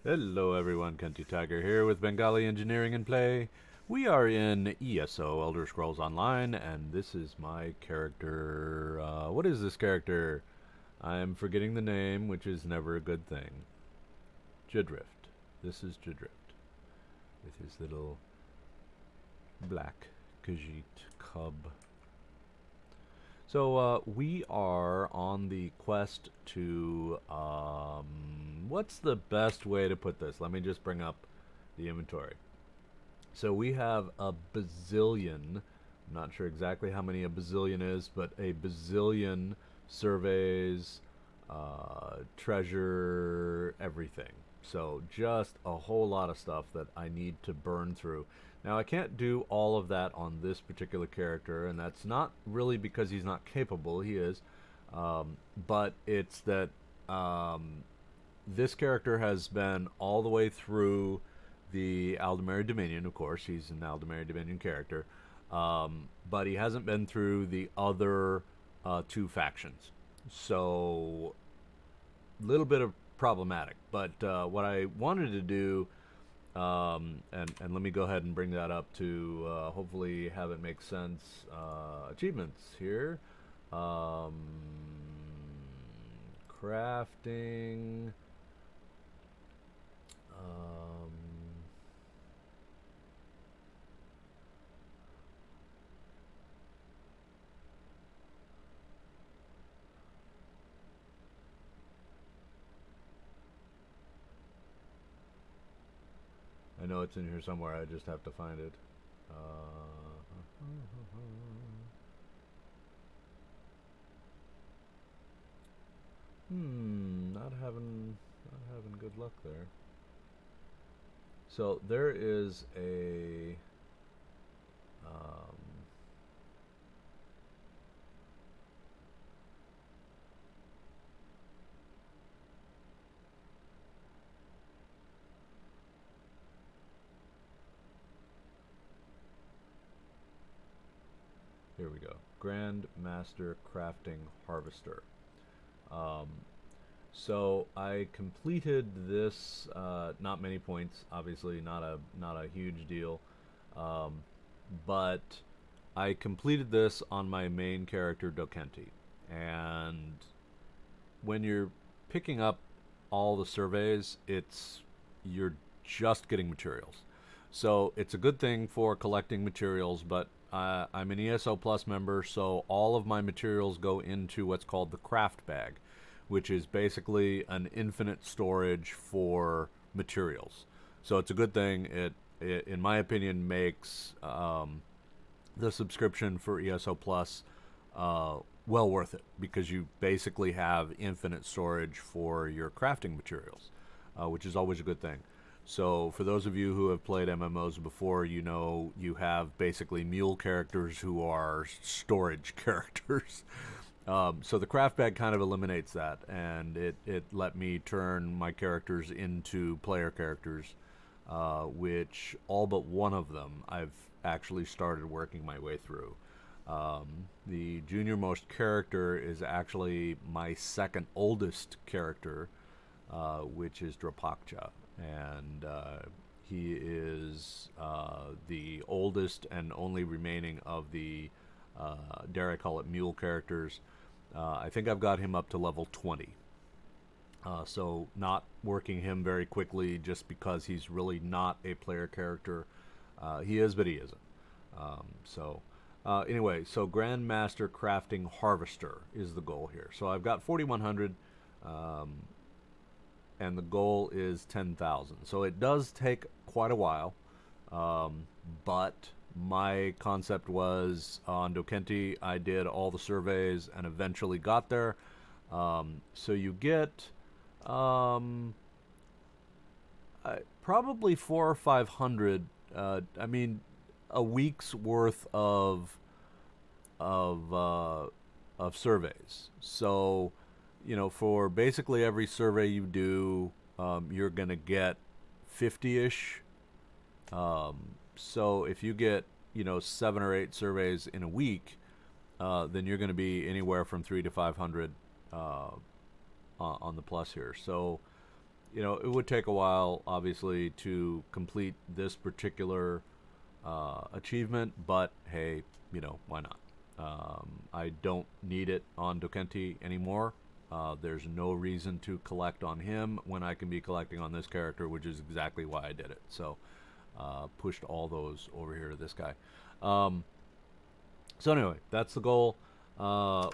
Hello everyone, Kenty Tiger here with Bengali Engineering and Play. We are in ESO Elder Scrolls Online, and this is my character. What is this character? I'm forgetting the name, which is never a good thing. Jidhrift. This is Jidhrift with his little black Khajiit cub. So we are on the quest to what's the best way to put this? Let me just bring up the inventory. So we have a bazillion. I'm not sure exactly how many a bazillion is, but a bazillion surveys, treasure, everything. So just a whole lot of stuff that I need to burn through. Now I can't do all of that on this particular character, and that's not really because he's not capable. He is, but it's that this character has been all the way through the Aldemary Dominion. Of course, he's an Aldemary Dominion character, but he hasn't been through the other two factions. So, a little bit of problematic. But what I wanted to do, and let me go ahead and bring that up to hopefully have it make sense. Achievements here. Um, Crafting. Um, I know it's in here somewhere. I just have to find it. Not having good luck there. So there is a here we go. Grand Master Crafting Harvester. Um, so I completed this. Not many points, obviously, not a huge deal, um, but I completed this on my main character Dokenti, and when you're picking up all the surveys, you're just getting materials. So it's a good thing for collecting materials, but I'm an ESO Plus member, so all of my materials go into what's called the craft bag, which is basically an infinite storage for materials. So it's a good thing. It in my opinion, makes the subscription for ESO Plus uh, well worth it because you basically have infinite storage for your crafting materials, which is always a good thing. So, for those of you who have played MMOs before, you know you have basically mule characters who are storage characters. So the craft bag kind of eliminates that, and it let me turn my characters into player characters, which all but one of them I've actually started working my way through. The junior most character is actually my second oldest character, which is Drapakcha, and he is the oldest and only remaining of the dare I call it mule characters. I think I've got him up to level 20. So not working him very quickly just because he's really not a player character. He is, but he isn't. Anyway, so Grandmaster Crafting Harvester is the goal here. So I've got 4,100, and the goal is 10,000. So it does take quite a while, but my concept was on Dokenti, I did all the surveys and eventually got there. So you get um, probably 4 or 500. I mean, a week's worth of uh, of surveys. So, you know, for basically every survey you do, you're gonna get 50-ish. So if you get 7 or 8 surveys in a week, then you're going to be anywhere from 3 to 500 on the plus here. So you know, it would take a while, obviously, to complete this particular achievement, but hey, you know, why not? I don't need it on Dokenti anymore. There's no reason to collect on him when I can be collecting on this character, which is exactly why I did it. So, pushed all those over here to this guy. So anyway, that's the goal.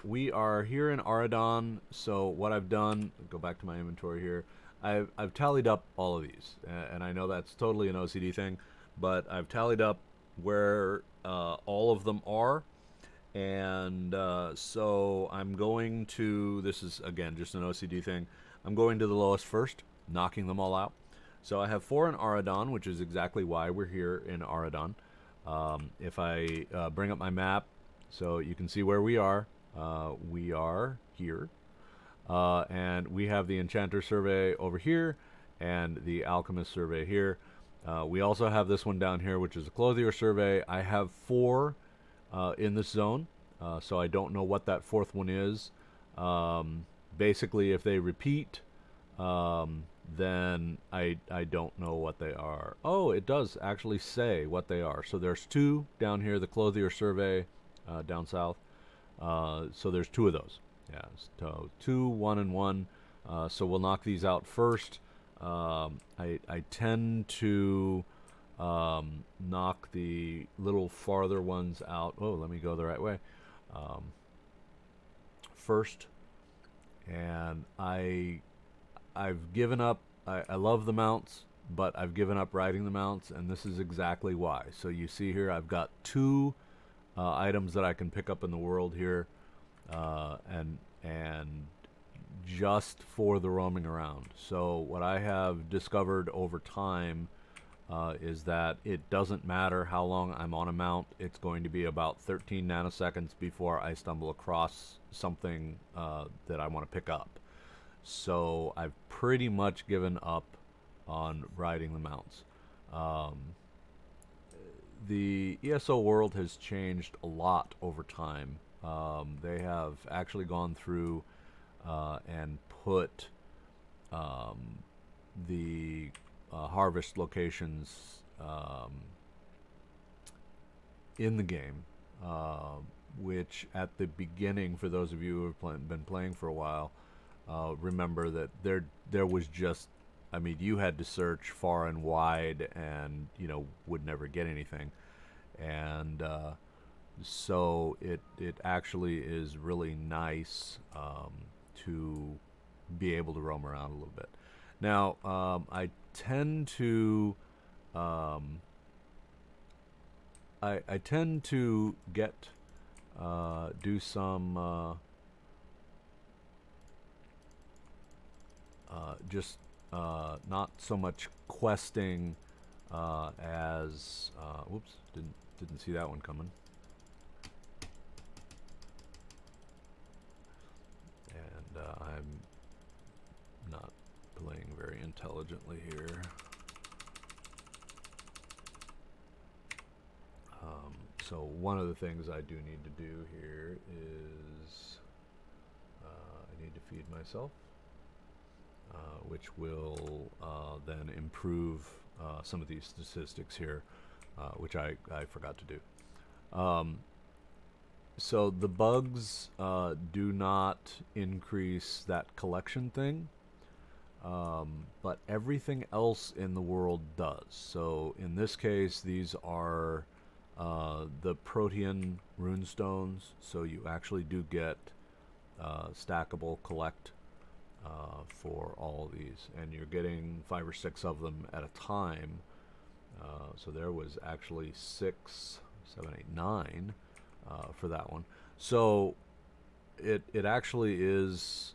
We are here in Aradon, so what I've done, go back to my inventory here, I've tallied up all of these, and I know that's totally an OCD thing, but I've tallied up where all of them are, and so I'm going to, this is again just an OCD thing, I'm going to the lowest first, knocking them all out. So I have 4 in Aradon, which is exactly why we're here in Aradon. If I bring up my map, so you can see where we are here. And we have the Enchanter Survey over here, and the Alchemist Survey here. We also have this one down here, which is the Clothier Survey. I have 4 in this zone, so I don't know what that 4th one is. Basically, if they repeat, then I don't know what they are. Oh, it does actually say what they are. So there's 2 down here, the Clothier Survey down south. So there's 2 of those. Yeah, so 2, 1, and 1. So we'll knock these out first. I tend to knock the little farther ones out. Oh, let me go the right way. First, and I've given up. I love the mounts, but I've given up riding the mounts, and this is exactly why. So you see here, I've got 2 items that I can pick up in the world here, and just for the roaming around. So what I have discovered over time is that it doesn't matter how long I'm on a mount. It's going to be about 13 nanoseconds before I stumble across something that I want to pick up. So I've pretty much given up on riding the mounts. The ESO world has changed a lot over time. They have actually gone through and put the harvest locations in the game, which at the beginning, for those of you who have been playing for a while, remember that there was just, I mean, you had to search far and wide, and you know, would never get anything, and so it actually is really nice to be able to roam around a little bit. Now, I tend to I tend to get do some just not so much questing as whoops, didn't see that one coming. And I'm not playing very intelligently here. So one of the things I do need to do here is I need to feed myself, which will then improve some of these statistics here, which I forgot to do. So the bugs do not increase that collection thing, but everything else in the world does. So in this case, these are the Protean runestones, so you actually do get stackable collect for all of these, and you're getting 5 or 6 of them at a time. So there was actually 6, 7, 8, 9 for that one. So it actually is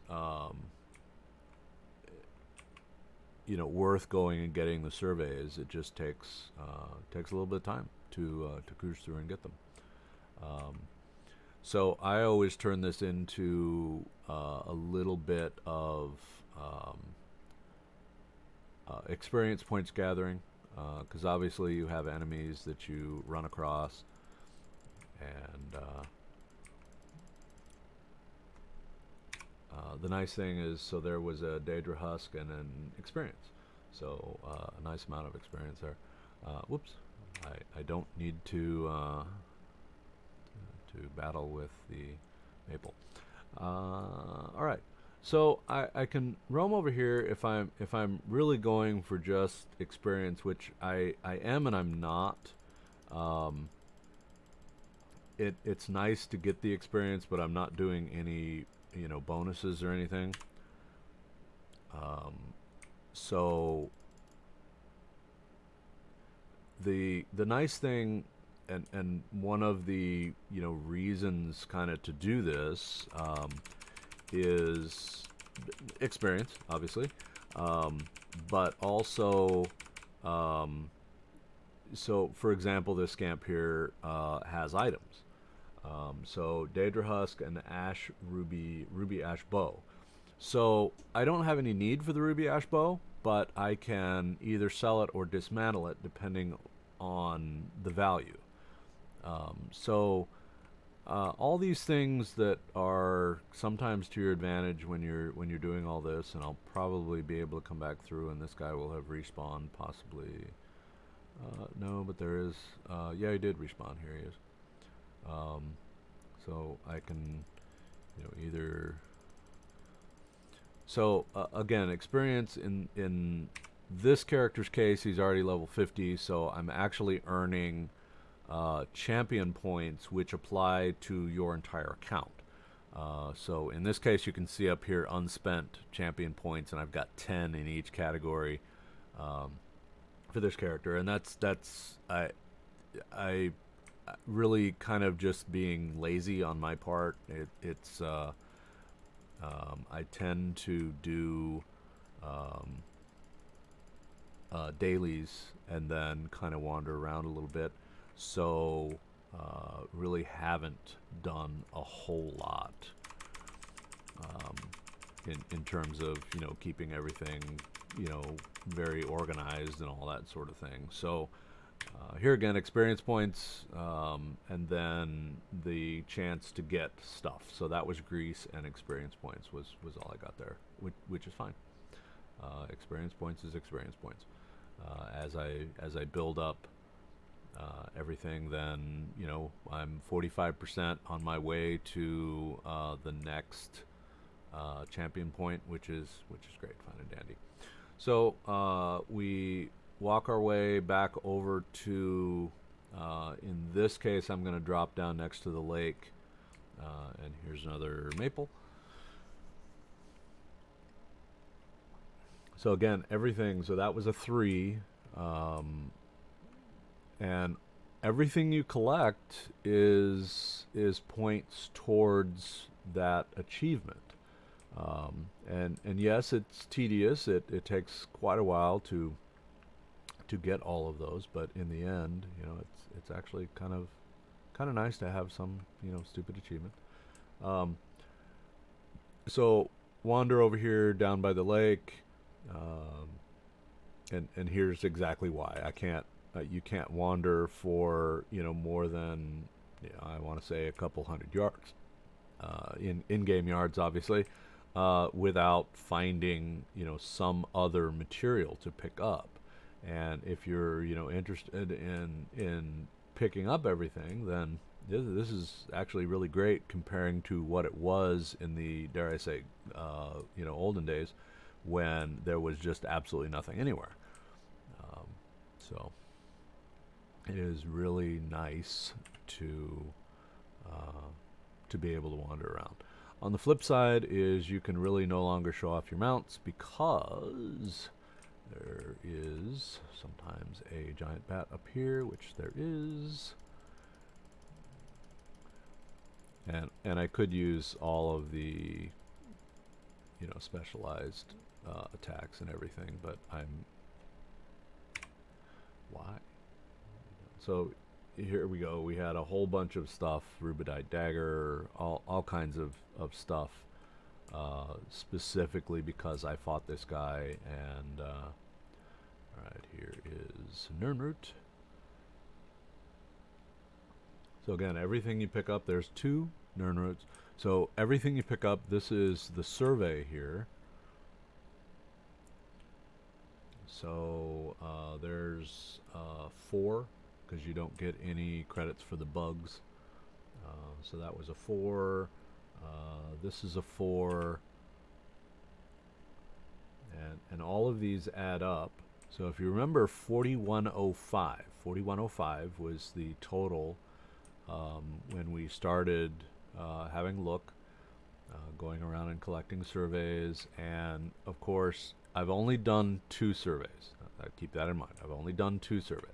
you know, worth going and getting the surveys. It just takes a little bit of time to cruise through and get them. So I always turn this into a little bit of experience points gathering, because obviously you have enemies that you run across, and the nice thing is, so there was a Daedra Husk and an experience. So a nice amount of experience there. Whoops, I don't need to battle with the maple. All right, so I can roam over here if I'm really going for just experience, which I am and I'm not. It's nice to get the experience, but I'm not doing any bonuses or anything. So the nice thing, and one of the reasons kind of to do this is experience, obviously, but also so for example, this scamp here has items. So Daedra Husk and Ruby Ash Bow. So I don't have any need for the Ruby Ash Bow, but I can either sell it or dismantle it depending on the value. So all these things that are sometimes to your advantage when you're doing all this, and I'll probably be able to come back through, and this guy will have respawned possibly. No, but there is. Yeah, he did respawn. Here he is. So I can, either. So again, experience in this character's case, he's already level 50, so I'm actually earning champion points, which apply to your entire account. So in this case, you can see up here unspent champion points, and I've got 10 in each category for this character, and that's I really kind of just being lazy on my part. It's I tend to do dailies and then kind of wander around a little bit, so really haven't done a whole lot in terms of keeping everything very organized and all that sort of thing. So here again, experience points, and then the chance to get stuff. So that was grease, and experience points was all I got there, which is fine. Experience points is experience points. As I build up everything, then I'm 45% on my way to the next champion point, which is great, fine and dandy. So we walk our way back over to, in this case, I'm going to drop down next to the lake, and here's another maple. So again, everything, so that was a 3, and everything you collect is points towards that achievement. And yes, it's tedious. It takes quite a while to get all of those, but in the end, it's actually kind of nice to have some stupid achievement. So wander over here down by the lake, and here's exactly why I can't. You can't wander for more than I want to say a couple hundred yards in-game yards, obviously, without finding some other material to pick up. And if you're interested in picking up everything, then this is actually really great comparing to what it was in the, dare I say, olden days, when there was just absolutely nothing anywhere. So it is really nice to be able to wander around. On the flip side is you can really no longer show off your mounts, because there is sometimes a giant bat up here, which there is. And I could use all of the specialized attacks and everything, but why? So here we go. We had a whole bunch of stuff, Rubidite Dagger, all kinds of stuff, specifically because I fought this guy. And alright, here is Nirnroot. So again, everything you pick up, there's 2 Nirnroots. So everything you pick up, this is the survey here. So there's 4, because you don't get any credits for the bugs. So that was a 4. This is a 4. And all of these add up. So if you remember 4105 was the total when we started having a look, going around and collecting surveys. And of course, I've only done 2 surveys. Keep that in mind. I've only done 2 surveys.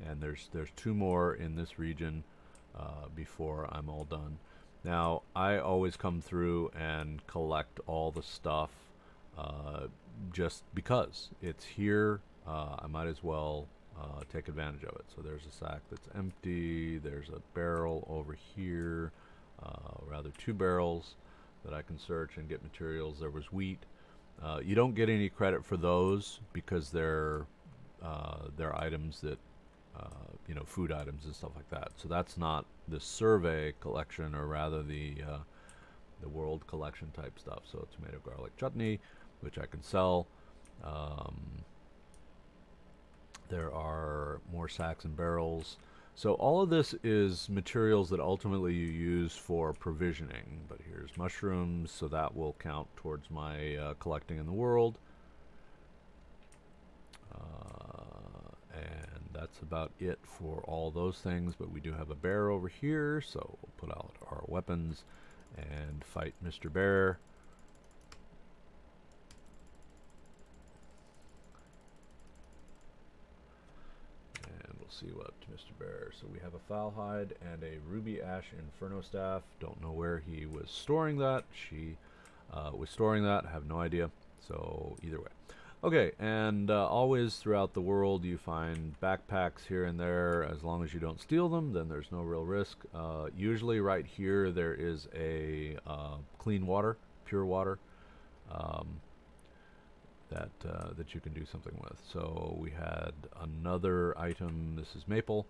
And there's 2 more in this region before I'm all done. Now, I always come through and collect all the stuff just because it's here. I might as well take advantage of it. So there's a sack that's empty. There's a barrel over here, rather 2 barrels that I can search and get materials. There was wheat. You don't get any credit for those because they're items that you know, food items and stuff like that. So that's not the survey collection, or rather the world collection type stuff. So tomato garlic chutney, which I can sell. There are more sacks and barrels. So all of this is materials that ultimately you use for provisioning. But here's mushrooms, so that will count towards my collecting in the world. And that's about it for all those things. But we do have a bear over here, so we'll put out our weapons and fight Mr. Bear. And we'll see what Mr. Bear. So we have a fowl hide and a ruby ash inferno staff. Don't know where he was storing that. She was storing that. I have no idea. So either way. Okay, and always throughout the world you find backpacks here and there. As long as you don't steal them, then there's no real risk. Usually right here there is a clean water, pure water, that you can do something with. So we had another item. This is maple.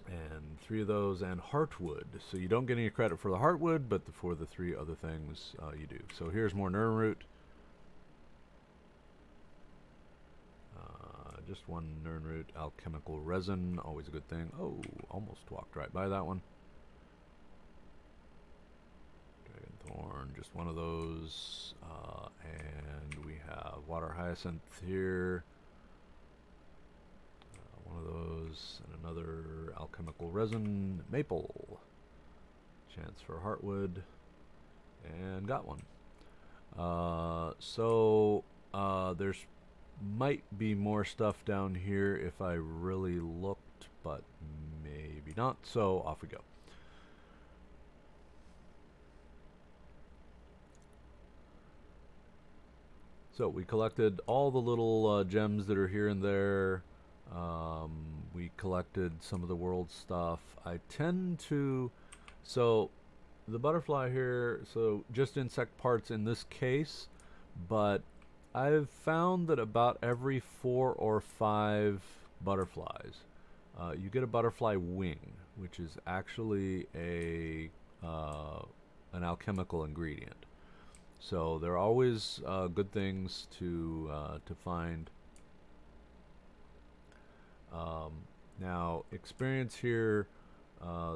And 3 of those, and heartwood. So you don't get any credit for the heartwood, but for the 3 other things you do. So here's more nern root. Just 1 nern root. Alchemical resin, always a good thing. Oh, almost walked right by that one. Dragon thorn, just 1 of those. And we have water hyacinth here. 1 of those, and another alchemical resin, maple. Chance for heartwood, and got 1. So there's might be more stuff down here if I really looked, but maybe not. So off we go. So we collected all the little gems that are here and there. We collected some of the world stuff. I tend to, so the butterfly here, so just insect parts in this case, but I've found that about every 4 or 5 butterflies, you get a butterfly wing, which is actually a an alchemical ingredient. So they're always good things to find. Now, experience here,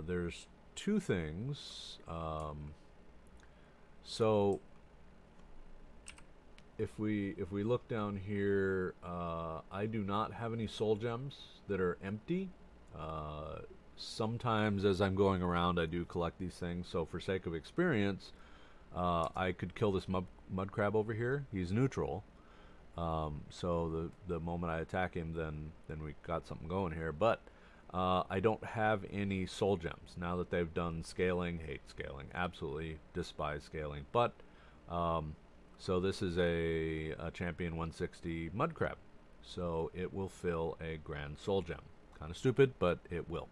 there's 2 things. So if we look down here, I do not have any soul gems that are empty. Sometimes as I'm going around, I do collect these things. So for sake of experience, I could kill this mud crab over here. He's neutral. So the moment I attack him, then we got something going here. But I don't have any soul gems. Now that they've done scaling, hate scaling, absolutely despise scaling. But so this is a champion 160 mud crab. So it will fill a grand soul gem. Kind of stupid, but it will.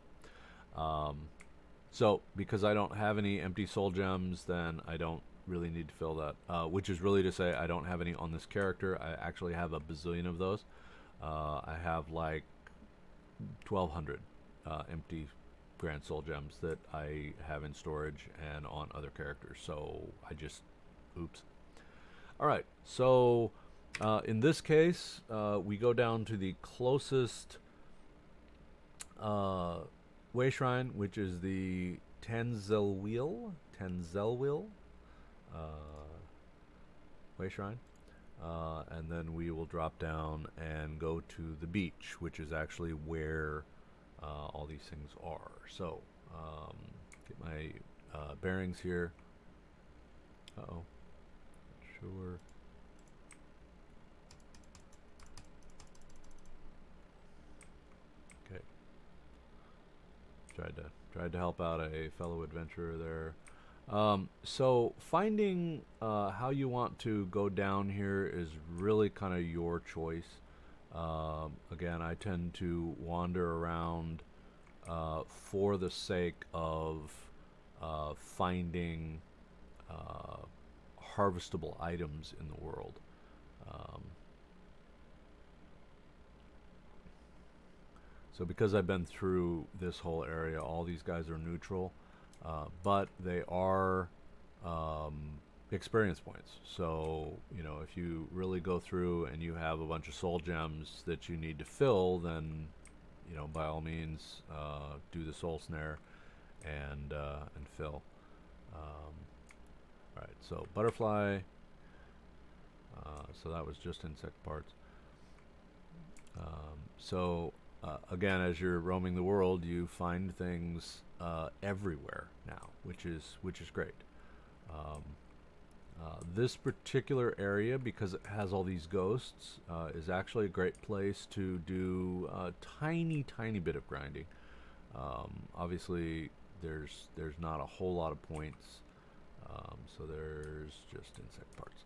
So because I don't have any empty soul gems, then I don't really need to fill that, which is really to say I don't have any on this character. I actually have a bazillion of those. I have like 1,200 empty grand soul gems that I have in storage and on other characters. So I just, oops. All right, so in this case, we go down to the closest way shrine, which is the Tanzelwil way shrine. And then we will drop down and go to the beach, which is actually where all these things are. So, get my bearings here. Uh-oh. Sure. Okay. Tried to help out a fellow adventurer there. So finding how you want to go down here is really kind of your choice. Again, I tend to wander around for the sake of finding harvestable items in the world. So because I've been through this whole area, all these guys are neutral. But they are experience points. So, you know, if you really go through and you have a bunch of soul gems that you need to fill, then, you know, by all means, do the soul snare and fill. All right, so butterfly. So that was just insect parts. Again, as you're roaming the world, you find things everywhere now, which is great. This particular area, because it has all these ghosts, is actually a great place to do a tiny bit of grinding. Obviously, there's not a whole lot of points, so there's just insect parts.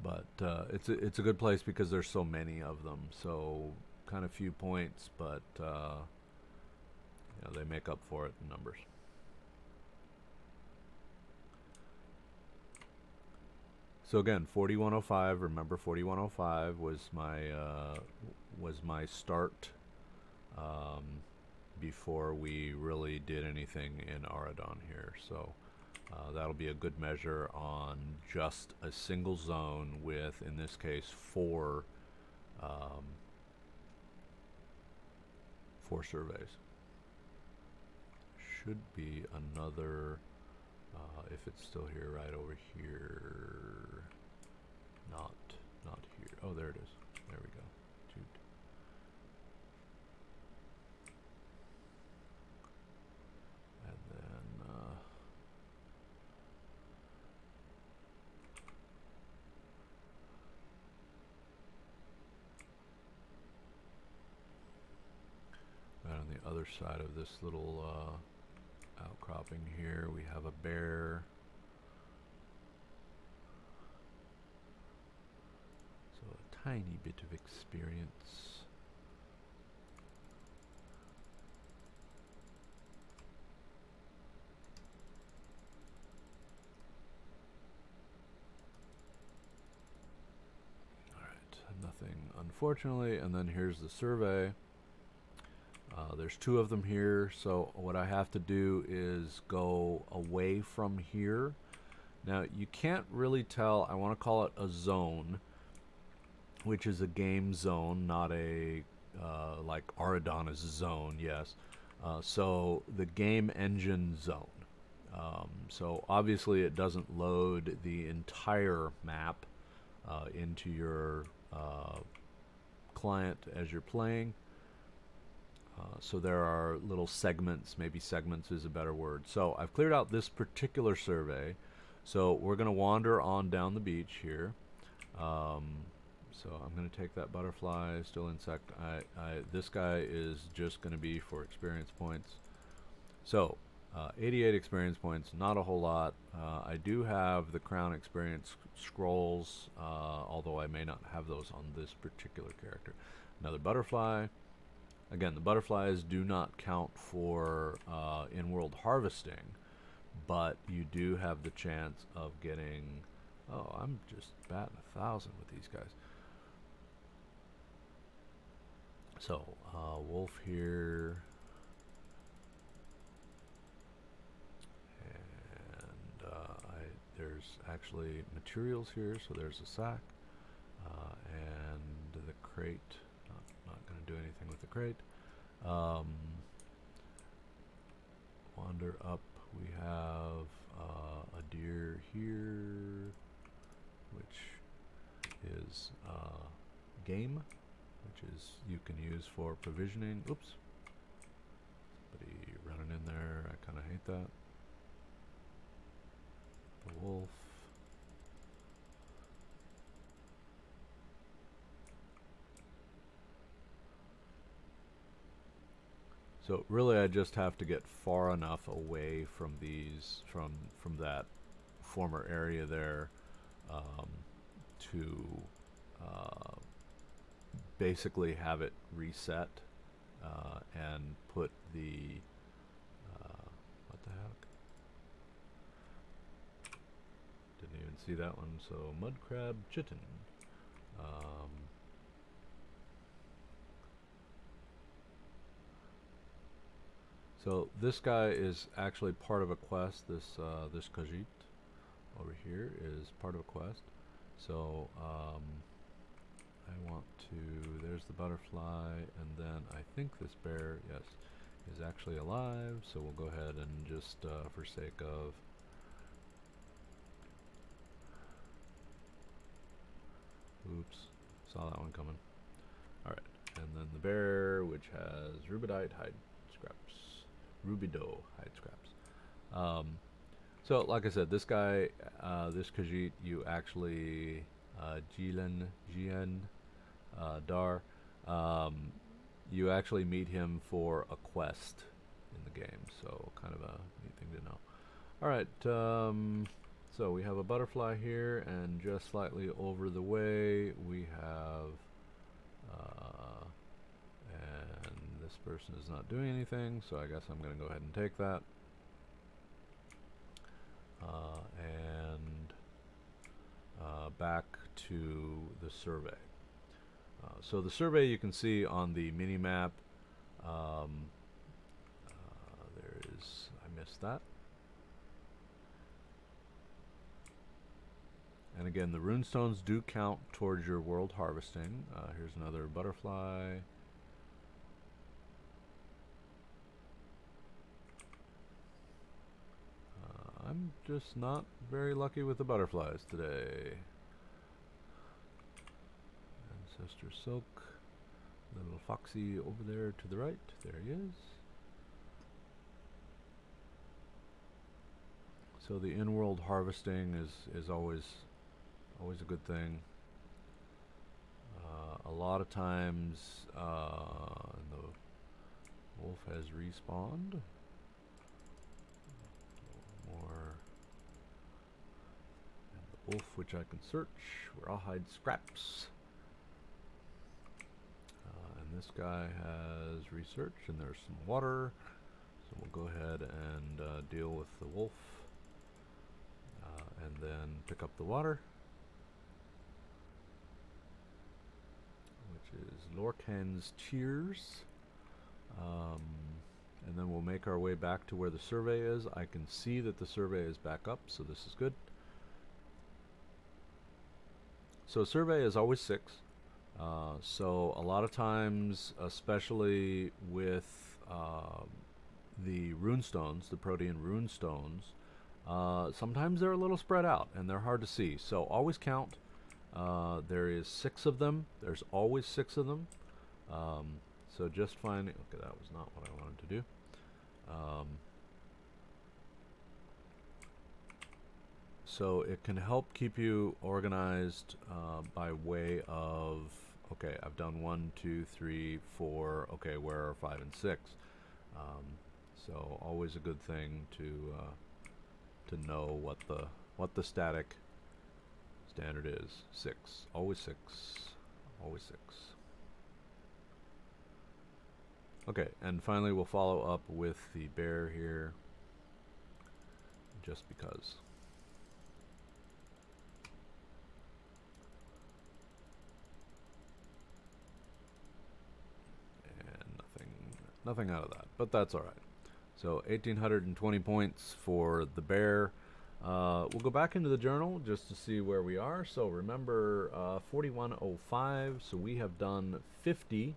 But it's a good place because there's so many of them. So kind of few points, but you know, they make up for it in numbers. So again, 4105. Remember, 4105 was my start before we really did anything in Aradon here. So. That'll be a good measure on just a single zone with, in this case, four surveys. Should be another, if it's still here, right over here. Not here. Oh, there it is. There we go. Shoot. And then. Right on the other side of this little outcropping here, we have a bear. So a tiny bit of experience. Alright, nothing unfortunately, and then here's the survey. There's two of them here, so what I have to do is go away from here. Now, you can't really tell. I want to call it a zone, which is a game zone, not a like Aradon is a zone, yes. So the game engine zone. So obviously it doesn't load the entire map into your client as you're playing. So there are little segments, maybe segments is a better word. So I've cleared out this particular survey. So we're going to wander on down the beach here. So I'm going to take that butterfly, still insect. This guy is just going to be for experience points. So 88 experience points, not a whole lot. I do have the crown experience scrolls, although I may not have those on this particular character. Another butterfly. Again, the butterflies do not count for in-world harvesting, but you do have the chance of getting... Oh, I'm just batting 1,000 with these guys. So wolf here, and there's actually materials here. So there's a sack and the crate. Not going to do anything with the crate. Wander up. We have a deer here, which is game, which is you can use for provisioning. Oops. Somebody running in there. I kind of hate that. The wolf. So really I just have to get far enough away from these, from that former area there, to basically have it reset and put the, what the heck? Didn't even see that one. So mud crab chitin. So this guy is actually part of a quest. This this Khajiit over here is part of a quest. So I want to. There's the butterfly, and then I think this bear, yes, is actually alive. So we'll go ahead and just, for sake of. Oops, saw that one coming. All right, and then the bear, which has rubidite hide scraps. Rubido hide scraps. So like I said, this guy, this Khajiit, you actually Jian Dar, you actually meet him for a quest in the game, so kind of a neat thing to know. Alright, so we have a butterfly here, and just slightly over the way we have and this person is not doing anything, so I guess I'm going to go ahead and take that. And back to the survey. So the survey you can see on the mini map. There is, I missed that. And again, the runestones do count towards your world harvesting. Here's another butterfly. I'm just not very lucky with the butterflies today. Ancestor Silk. Little foxy over there to the right. There he is. So the in-world harvesting is always a good thing. A lot of times the wolf has respawned. More. And the wolf, which I can search, where I'll hide scraps. And this guy has research, and there's some water. So we'll go ahead and deal with the wolf. And then pick up the water, which is Lorcan's Tears. And then we'll make our way back to where the survey is. I can see that the survey is back up, so this is good. So survey is always 6. So a lot of times, especially with the runestones, the Protean runestones, sometimes they're a little spread out and they're hard to see. So always count. There is 6 of them. There's always 6 of them. So just finding. Okay, that was not what I wanted to do. So it can help keep you organized by way of, okay, I've done 1, 2, 3, 4. Okay, where are 5 and 6? So always a good thing to know what the static standard is. 6, always 6, always 6. Okay, and finally we'll follow up with the bear here, just because. Nothing out of that, but that's all right. So 1,820 points for the bear. We'll go back into the journal just to see where we are. So remember 4105, so we have done 50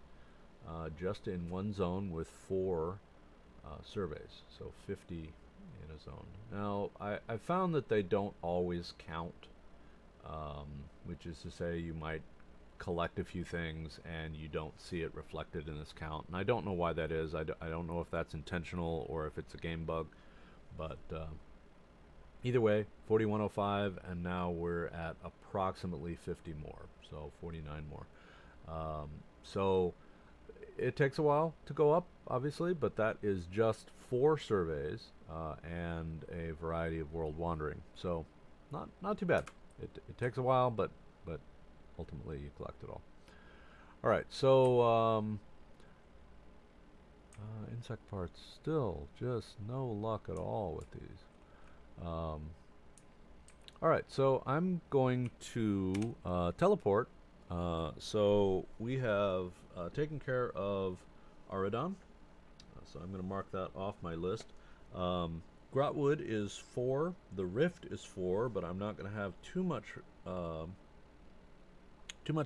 just in one zone with 4 surveys. So 50 in a zone. Now, I found that they don't always count, which is to say you might collect a few things and you don't see it reflected in this count. And I don't know why that is. I don't know if that's intentional or if it's a game bug. But either way, 4105, and now we're at approximately 50 more. So 49 more. So it takes a while to go up, obviously, but that is just 4 surveys and a variety of world wandering. So not too bad. It takes a while, but ultimately you collect it all. All right, so insect parts, still just no luck at all with these. All right, so I'm going to teleport. So we have taken care of Aridon. So I'm going to mark that off my list. Grotwood is 4. The Rift is 4, but I'm not going to have too much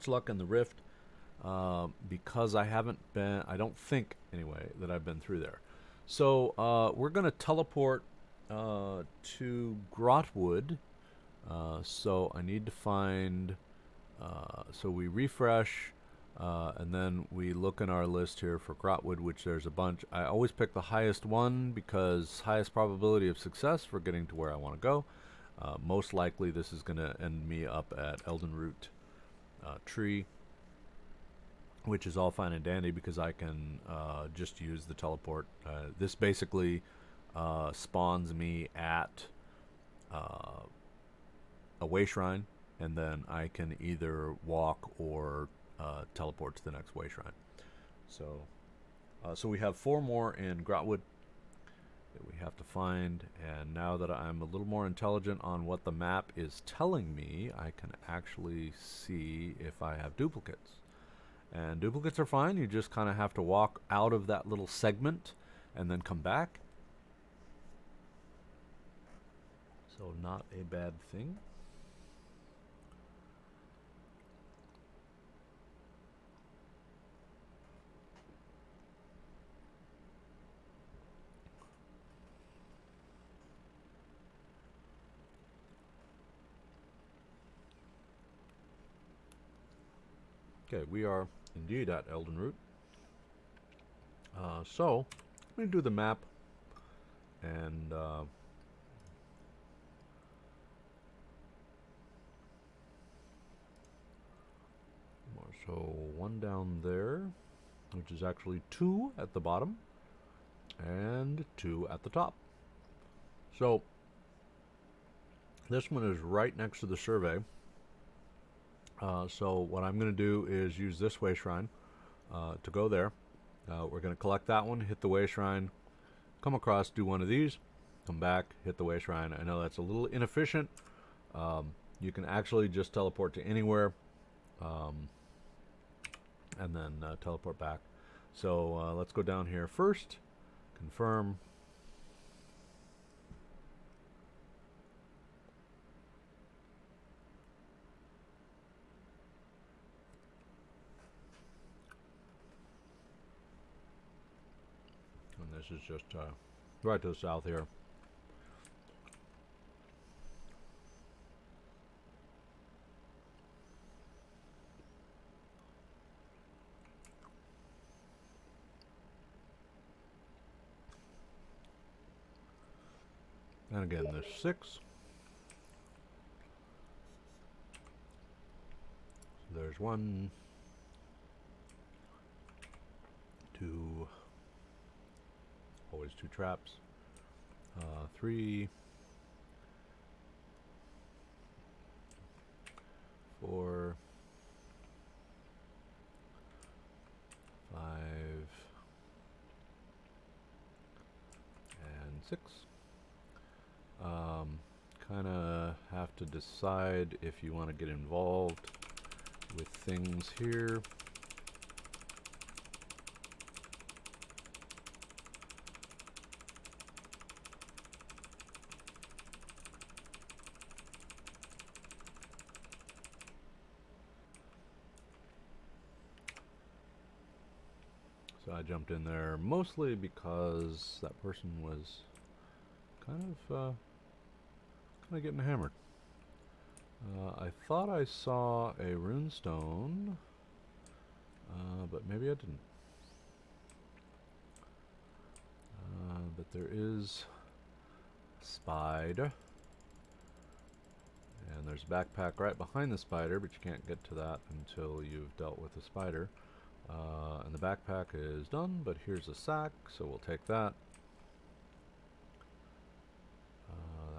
luck in the Rift because I haven't been. I don't think anyway that I've been through there. So we're going to teleport to Grotwood. So I need to find. So we refresh. And then we look in our list here for Grotwood, which there's a bunch. I always pick the highest one because highest probability of success for getting to where I want to go. Most likely this is going to end me up at Eldenroot Tree, which is all fine and dandy because I can just use the teleport. This basically spawns me at a way shrine, and then I can either walk or teleport to the next way shrine. So we have 4 more in Grotwood that we have to find, and now that I'm a little more intelligent on what the map is telling me, I can actually see if I have duplicates. And duplicates are fine. You just kind of have to walk out of that little segment and then come back. So not a bad thing. Okay, we are indeed at Eldenroot. So, let me do the map, and so 1 down there, which is actually 2 at the bottom, and 2 at the top. So, this one is right next to the survey. So what I'm going to do is use this way shrine to go there. We're going to collect that one, hit the way shrine, come across, do one of these, come back, hit the way shrine. I know that's a little inefficient. You can actually just teleport to anywhere and then teleport back. So let's go down here first, confirm. This is just right to the south here. And again, there's 6. So there's 1, 2. Always 2 traps. 3, 4, 5, and 6. Kind of have to decide if you want to get involved with things here. So I jumped in there mostly because that person was kind of getting hammered. I thought I saw a runestone, but maybe I didn't. But there is a spider, and there's a backpack right behind the spider, but you can't get to that until you've dealt with the spider. And the backpack is done, but here's a sack, so we'll take that.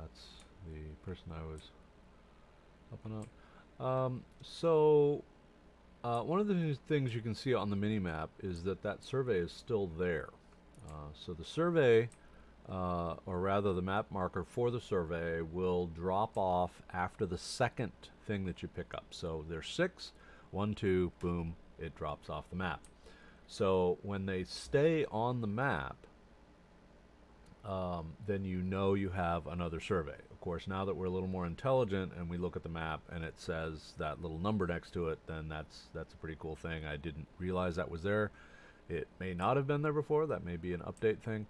That's the person I was helping out. One of the things you can see on the mini-map is that survey is still there. So the survey, or rather the map marker for the survey, will drop off after the second thing that you pick up. So there's 6, 1, 2, boom, it drops off the map. So when they stay on the map, then you know you have another survey. Of course, now that we're a little more intelligent and we look at the map and it says that little number next to it, then that's a pretty cool thing. I didn't realize that was there. It may not have been there before. That may be an update thing.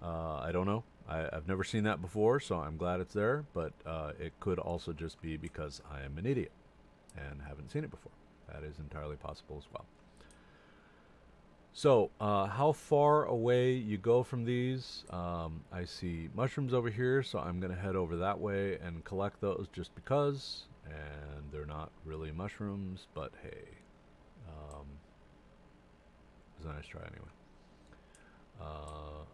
I don't know. I've never seen that before, so I'm glad it's there, but it could also just be because I am an idiot and haven't seen it before. That is entirely possible as well. So, how far away you go from these, I see mushrooms over here, so I'm going to head over that way and collect those just because, and they're not really mushrooms, but hey, it was a nice try anyway.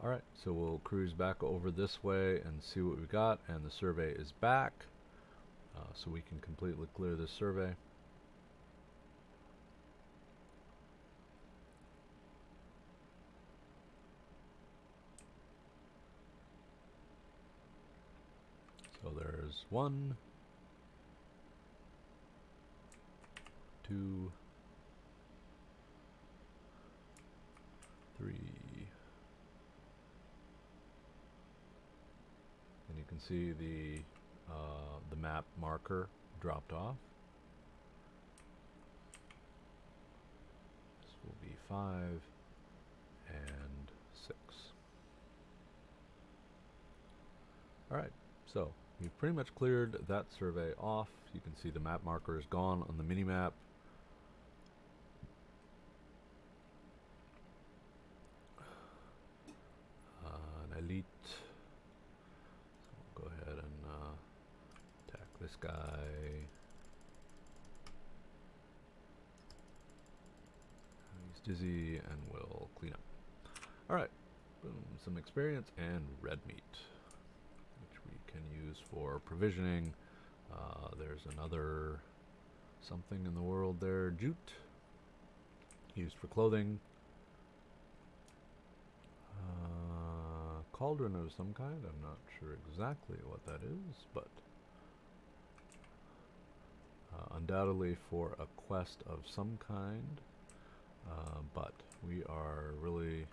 Alright, so we'll cruise back over this way and see what we got, and the survey is back, so we can completely clear this survey. So there's 1, 2, 3, and you can see the map marker dropped off. This will be 5 and 6. Alright, so we've pretty much cleared that survey off. You can see the map marker is gone on the mini-map. An elite. So we'll go ahead and attack this guy. He's dizzy, and we'll clean up. Alright, boom, some experience and red meat, which we can use for provisioning. There's another something in the world there, jute, used for clothing. Cauldron of some kind, I'm not sure exactly what that is, but undoubtedly for a quest of some kind. But we are really,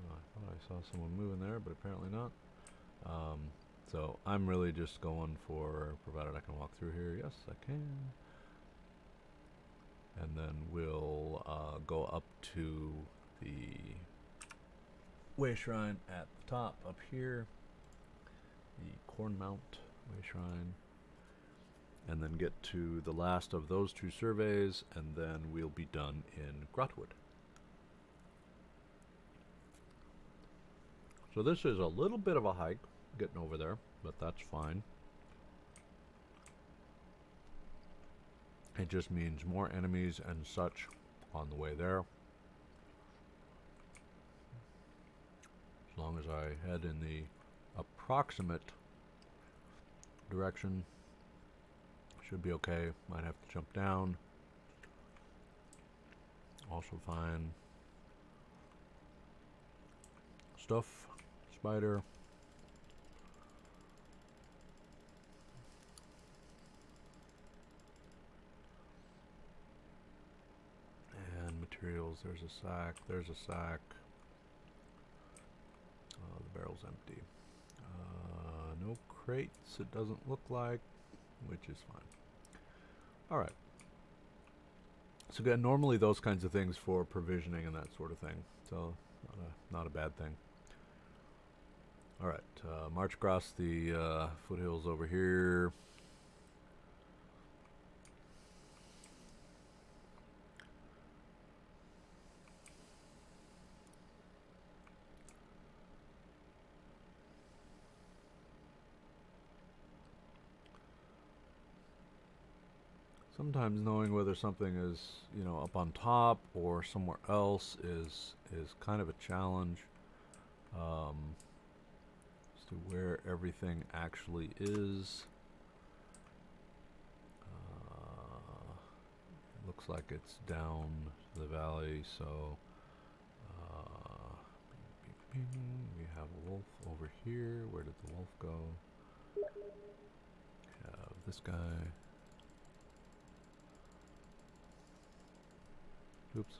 I thought I saw someone moving there, but apparently not. So I'm really just going for, provided I can walk through here, yes I can. And then we'll go up to the way shrine at the top up here, the Corn Mount way shrine, and then get to the last of those 2 surveys, and then we'll be done in Grotwood. So this is a little bit of a hike getting over there, but that's fine. It just means more enemies and such on the way there. As long as I head in the approximate direction, should be okay. Might have to jump down. Also fine. Stuff. Spider. And materials. There's a sack. There's a sack. The barrel's empty. No crates, it doesn't look like, which is fine. Alright. So again, normally those kinds of things for provisioning and that sort of thing. So not a bad thing. All right, march across the foothills over here. Sometimes knowing whether something is, you know, up on top or somewhere else is kind of a challenge. As to where everything actually is. Looks like it's down the valley, so bing, bing, bing. We have a wolf over here. Where did the wolf go? We have this guy. Oops.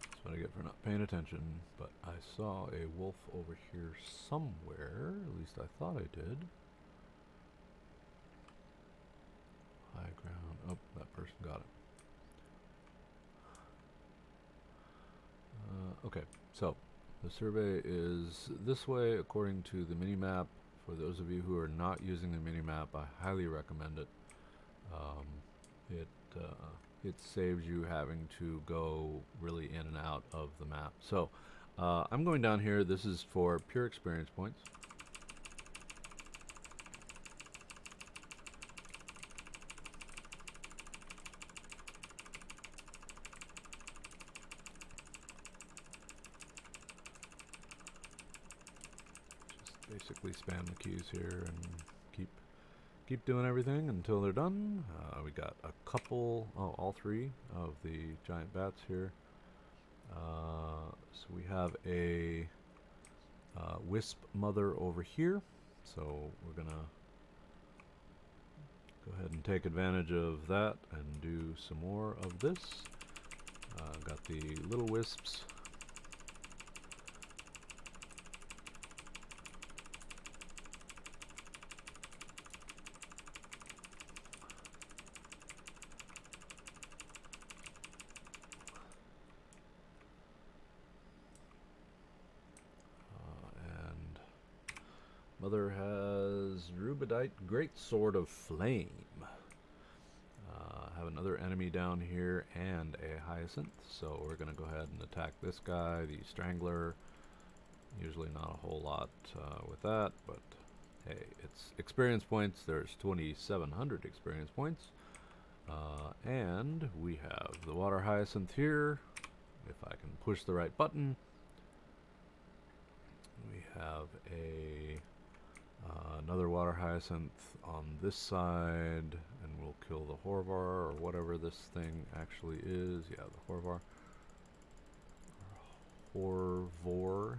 That's what I get for not paying attention. But I saw a wolf over here somewhere. At least I thought I did. High ground. Oh, that person got it. Okay, so the survey is this way according to the mini-map. For those of you who are not using the mini-map, I highly recommend it. It saves you having to go really in and out of the map. So I'm going down here. This is for pure experience points. Just basically spam the keys here and keep doing everything until they're done. We got a couple, all three of the giant bats here. So we have a wisp mother over here. So we're gonna go ahead and take advantage of that and do some more of this. Got the little wisps. Mother has Rubedite Great Sword of Flame. Have another enemy down here and a Hyacinth, so we're going to go ahead and attack this guy, the Strangler. Usually not a whole lot with that, but hey, it's experience points. There's 2,700 experience points. And we have the Water Hyacinth here. If I can push the right button, we have another Water Hyacinth on this side, and we'll kill the Horvar, or whatever this thing actually is. Yeah, the Horvar. Horvor.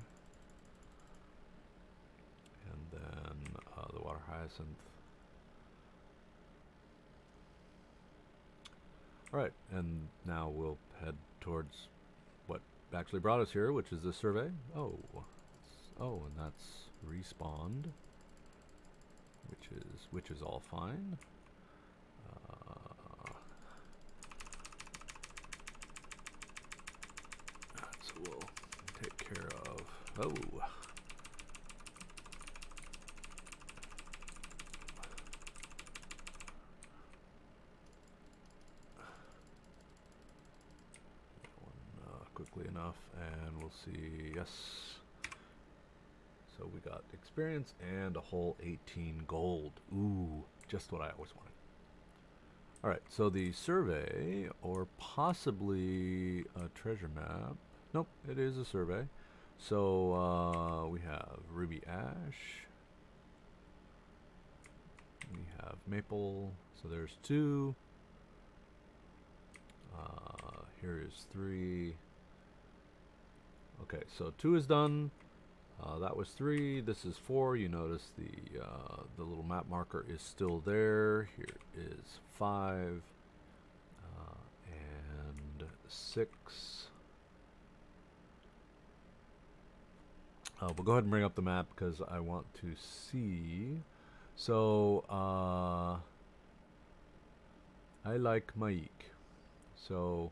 And then the Water Hyacinth. Alright, and now we'll head towards what actually brought us here, which is the survey. Oh, and that's respawned, which is all fine. So we'll take care of. Oh. Quickly enough, and we'll see. Yes. So we got experience and a whole 18 gold. Ooh, just what I always wanted. Alright, so the survey, or possibly a treasure map. Nope, it is a survey. So we have Ruby Ash. We have Maple. So there's 2. Here is 3. Okay, so 2 is done. That was 3. This is 4. You notice the little map marker is still there. Here is 5 and 6. We'll go ahead and bring up the map because I want to see. So I like Maik. So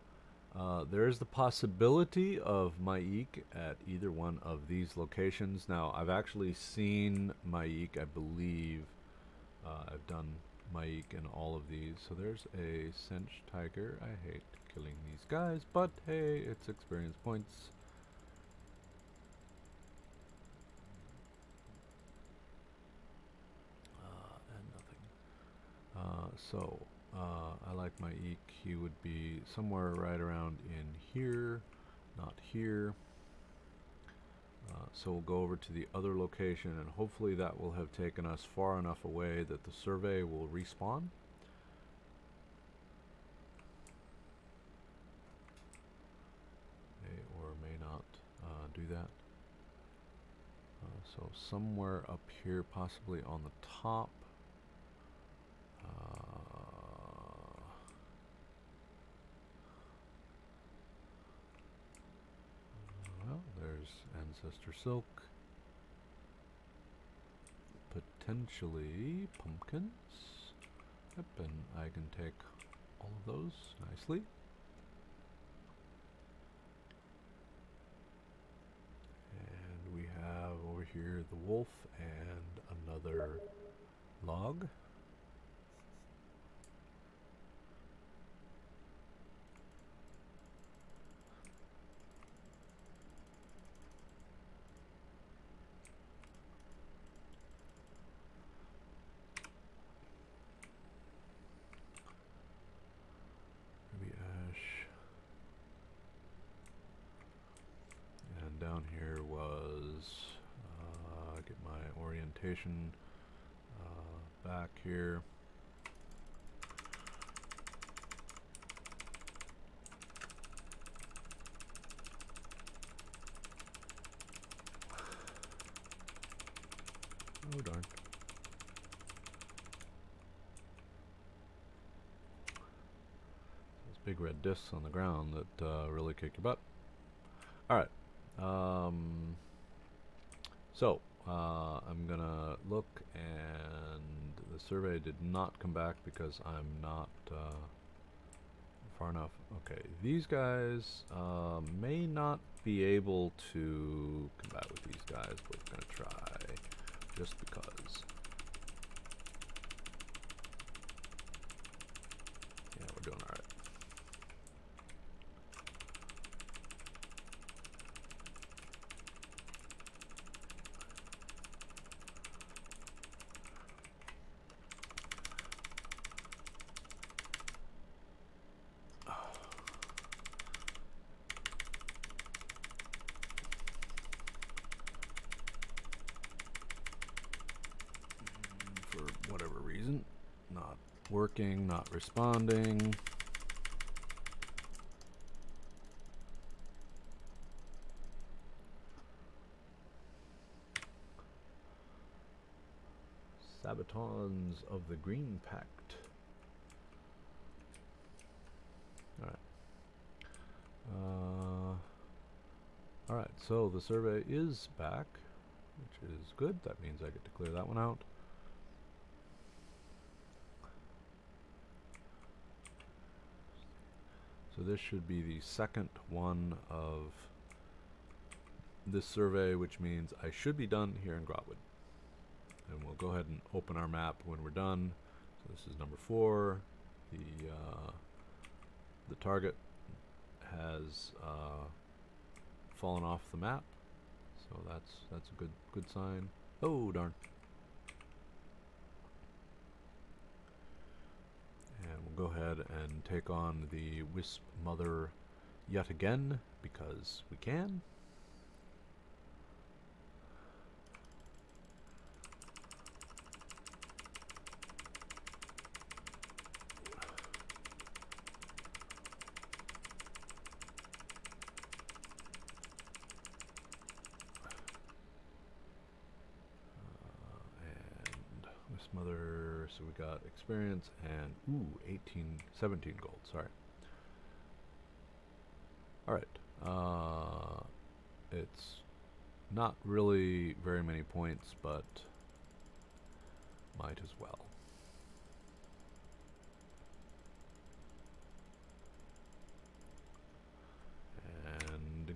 there is the possibility of Maik at either one of these locations. Now, I've actually seen Maik, I believe. I've done Maik in all of these. So there's a cinch tiger. I hate killing these guys, but hey, it's experience points. And nothing. I like Maik. He would be somewhere right around in here, not here. So we'll go over to the other location, and hopefully that will have taken us far enough away that the survey will respawn. May or may not do that. So somewhere up here, possibly on the top. Well, there's Ancestor Silk. Potentially pumpkins. Yep, and I can take all of those nicely. And we have over here the wolf and another log. Down here was get my orientation back here. Oh darn. Those big red discs on the ground that really kick your butt. Alright. I'm gonna look, and the survey did not come back because I'm not far enough. Okay, these guys may not be able to combat with these guys, but we're gonna try just because. Yeah, we're doing alright. For whatever reason, not working, not responding. Sabatons of the Green Pact. Alright. Alright, so the survey is back, which is good. That means I get to clear that one out. So this should be the second one of this survey, which means I should be done here in Grotwood. And we'll go ahead and open our map when we're done. So this is number 4. The target has fallen off the map, so that's a good sign. Oh darn! And we'll go ahead and take on the Wisp Mother yet again because we can. Mother, so we got experience and 17 gold, sorry. Alright, it's not really very many points, but might as well.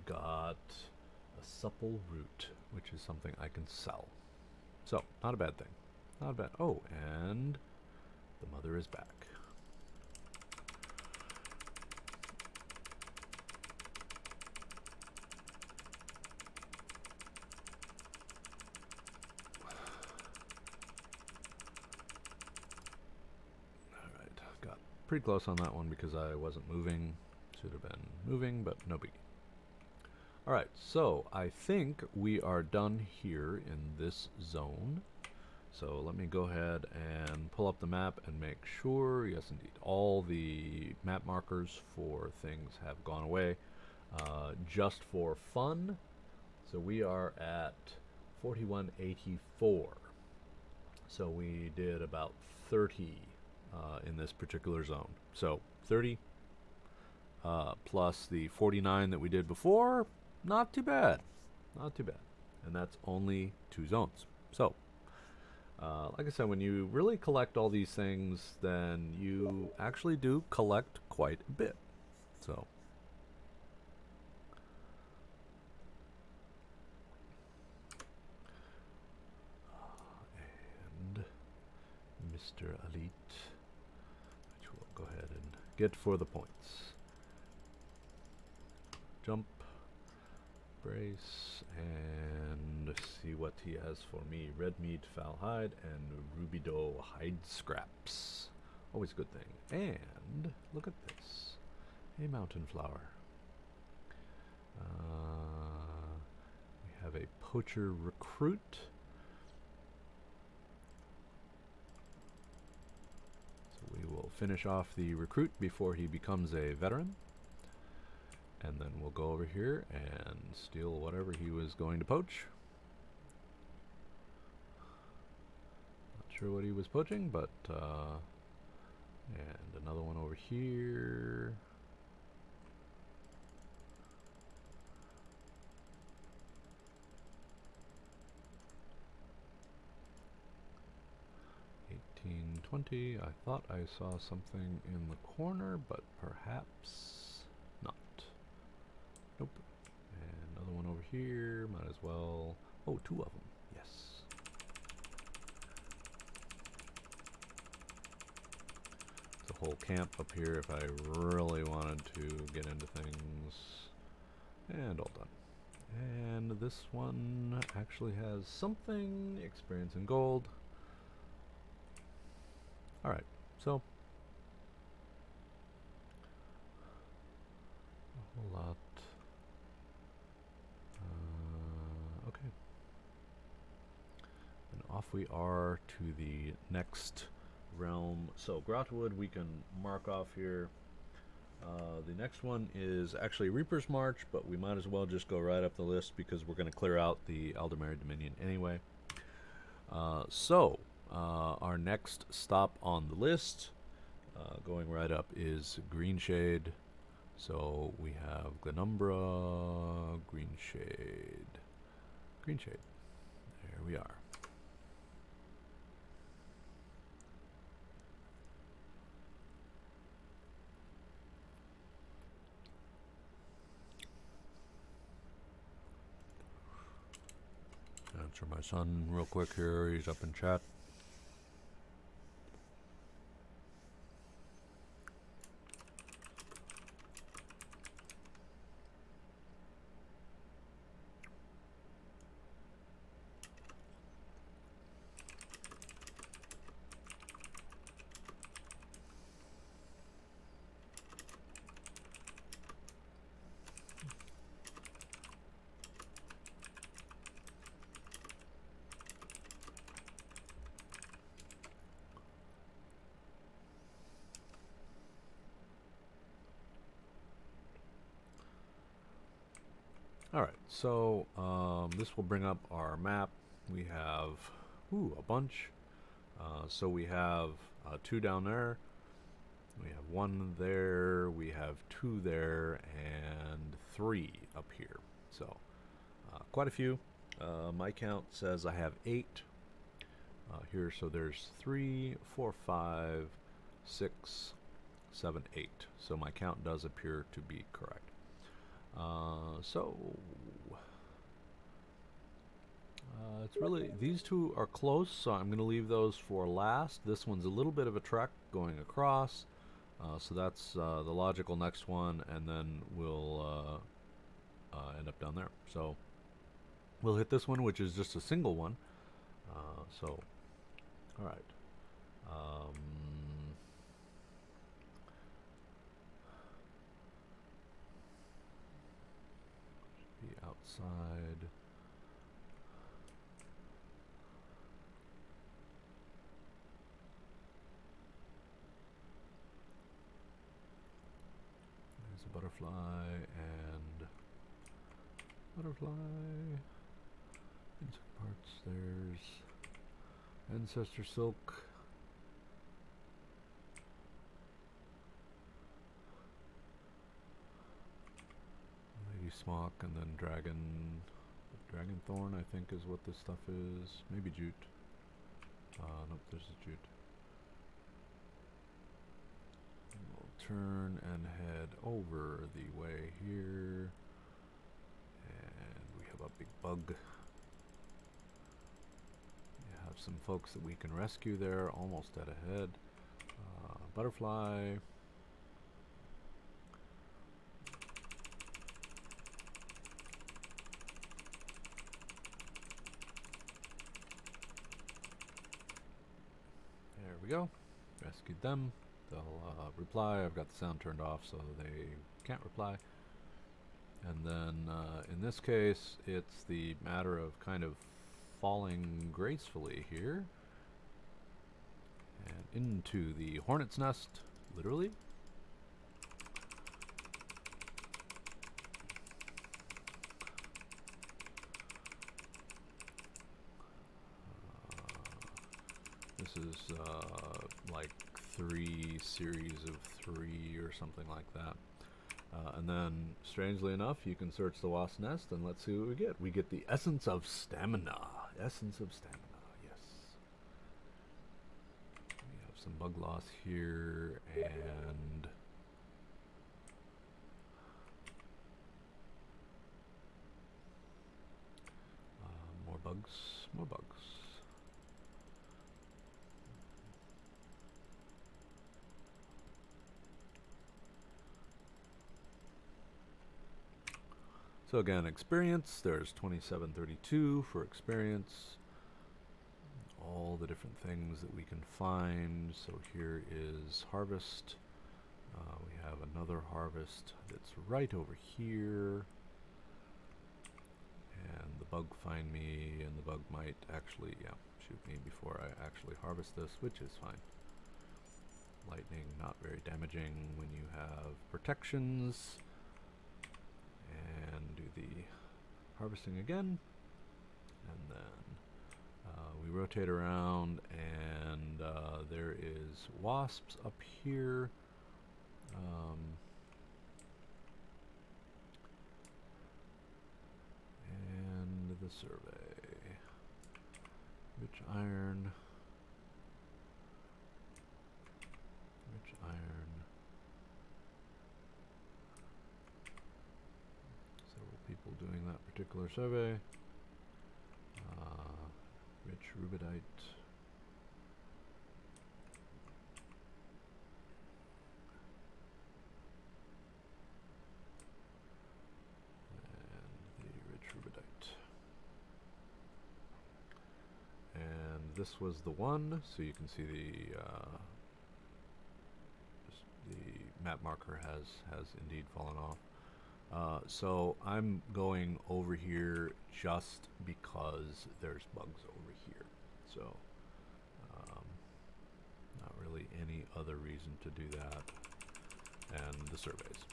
got a supple root, which is something I can sell. So, not a bad thing. Not bad. Oh, and the mother is back. Alright, got pretty close on that one because I wasn't moving. Should have been moving, but no biggie. Alright, so I think we are done here in this zone. So let me go ahead and pull up the map and make sure, yes indeed, all the map markers for things have gone away. Just for fun, so we are at 4184. So we did about 30 in this particular zone. So 30 plus the 49 that we did before, not too bad. Not too bad. And that's only 2 zones. So like I said, when you really collect all these things, then you actually do collect quite a bit. So, and Mr. Elite, which we'll go ahead and get for the points. Jump, brace, and see what he has for me. Red meat, foul hide, and ruby doe hide scraps. Always a good thing. And look at this, a mountain flower. We have a poacher recruit. So we will finish off the recruit before he becomes a veteran. And then we'll go over here and steal whatever he was going to poach. Not sure what he was poaching, but and another one over here. $18.20. I thought I saw something in the corner, but perhaps not. Nope. And another one over here. Might as well. Oh, 2 of them. Yes. There's a whole camp up here if I really wanted to get into things. And all done. And this one actually has something. Experience in gold. Alright, so a whole lot. Okay. And off we are to the next realm. So Grotwood we can mark off here. The next one is actually Reaper's March, but we might as well just go right up the list because we're going to clear out the Aldemary Dominion anyway. Our next stop on the list, going right up, is Greenshade. So we have Glenumbra, Greenshade. There we are. Answer my son real quick here. He's up in chat. Alright, so this will bring up our map. We have a bunch. So we have 2 down there. We have 1 there. We have 2 there, and 3 up here. So quite a few. My count says I have 8 here. So there's 3, 4, 5, 6, 7, 8. So my count does appear to be correct. So it's really, these two are close, so I'm going to leave those for last. This one's a little bit of a trek going across, so that's the logical next one, and then we'll end up down there. So we'll hit this one, which is just a single one. So, all right. Be outside. There's a butterfly and butterfly. Insect parts. There's ancestor silk. Lady smock, and then dragon thorn, I think is what this stuff is. Maybe jute. Nope, there's a jute. We'll turn and head over the way here, and we have a big bug. We have some folks that we can rescue there, almost dead ahead. Butterfly. There we go. Rescued them. They'll reply. I've got the sound turned off so they can't reply. And then in this case, it's the matter of kind of falling gracefully here and into the hornet's nest, literally. This is like 3 series of 3 or something like that. And then, strangely enough, you can search the wasp nest, and let's see what we get. We get the essence of stamina. Essence of stamina, yes. We have some bug loss here, and more bugs, more bugs. So again, experience, there's 2732 for experience. All the different things that we can find. So here is harvest. We have another harvest that's right over here. And the bug find me, and the bug might actually, shoot me before I actually harvest this, which is fine. Lightning, not very damaging when you have protections. And do the harvesting again, and then we rotate around, and there is wasps up here. And the survey. Rich iron. Rich iron. People doing that particular survey. Rich rubidite. And the rich rubidite. And this was the one, so you can see the map marker has indeed fallen off. So I'm going over here just because there's bugs over here. So not really any other reason to do that. And the surveys.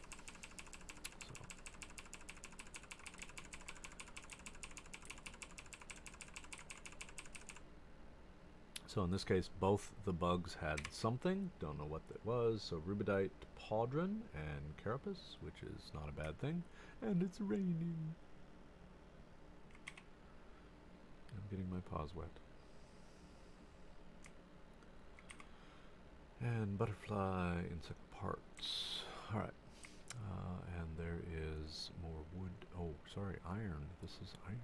So in this case, both the bugs had something. Don't know what that was. So rubidite, Paudron, and carapace, which is not a bad thing. And it's raining. I'm getting my paws wet. And butterfly, insect parts. Alright. And there is is more wood. Oh, sorry, iron. This is iron.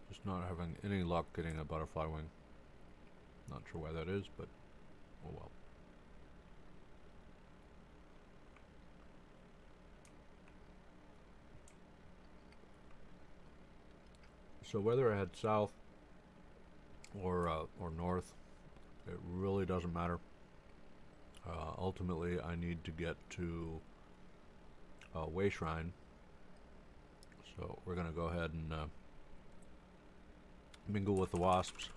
Just not having any luck getting a butterfly wing. Not sure why that is, but oh well. So whether I head south or north, it really doesn't matter. Ultimately, I need to get to Way Shrine. So we're going to go ahead and mingle with the wasps.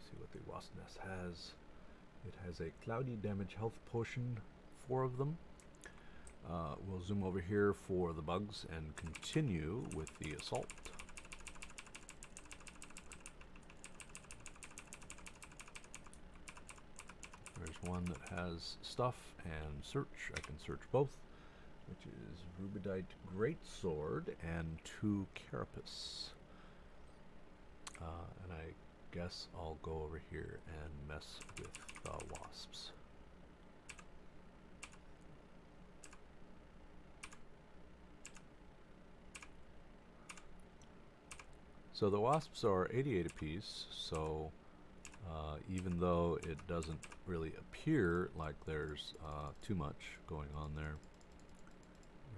See what the wasp nest has. It has a cloudy damage health potion, 4 of them. We'll zoom over here for the bugs and continue with the assault. There's one that has stuff and search. I can search both, which is Rubidite Greatsword and 2 Carapace. And I guess I'll go over here and mess with the wasps. So the wasps are 88 apiece, so even though it doesn't really appear like there's too much going on there,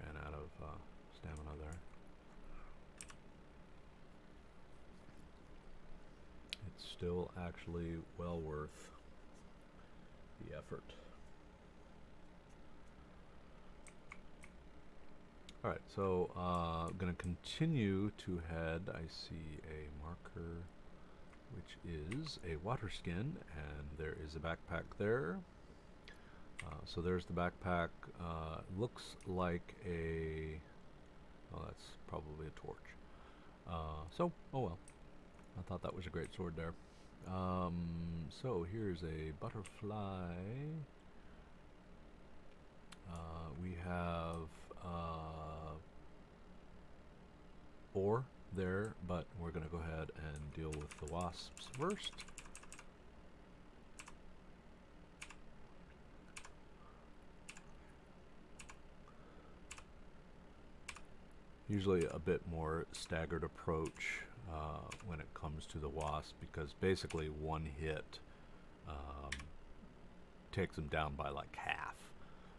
ran out of stamina there. It's still actually well worth the effort. Alright, so I'm going to continue to head. I see a marker, which is a water skin, and there is a backpack there. So there's the backpack. Looks like a... oh, that's probably a torch. So, oh well. I thought that was a great sword there. So here's a butterfly. We have ore there, but we're going to go ahead and deal with the wasps first. Usually a bit more staggered approach when it comes to the wasp, because basically one hit takes them down by like half.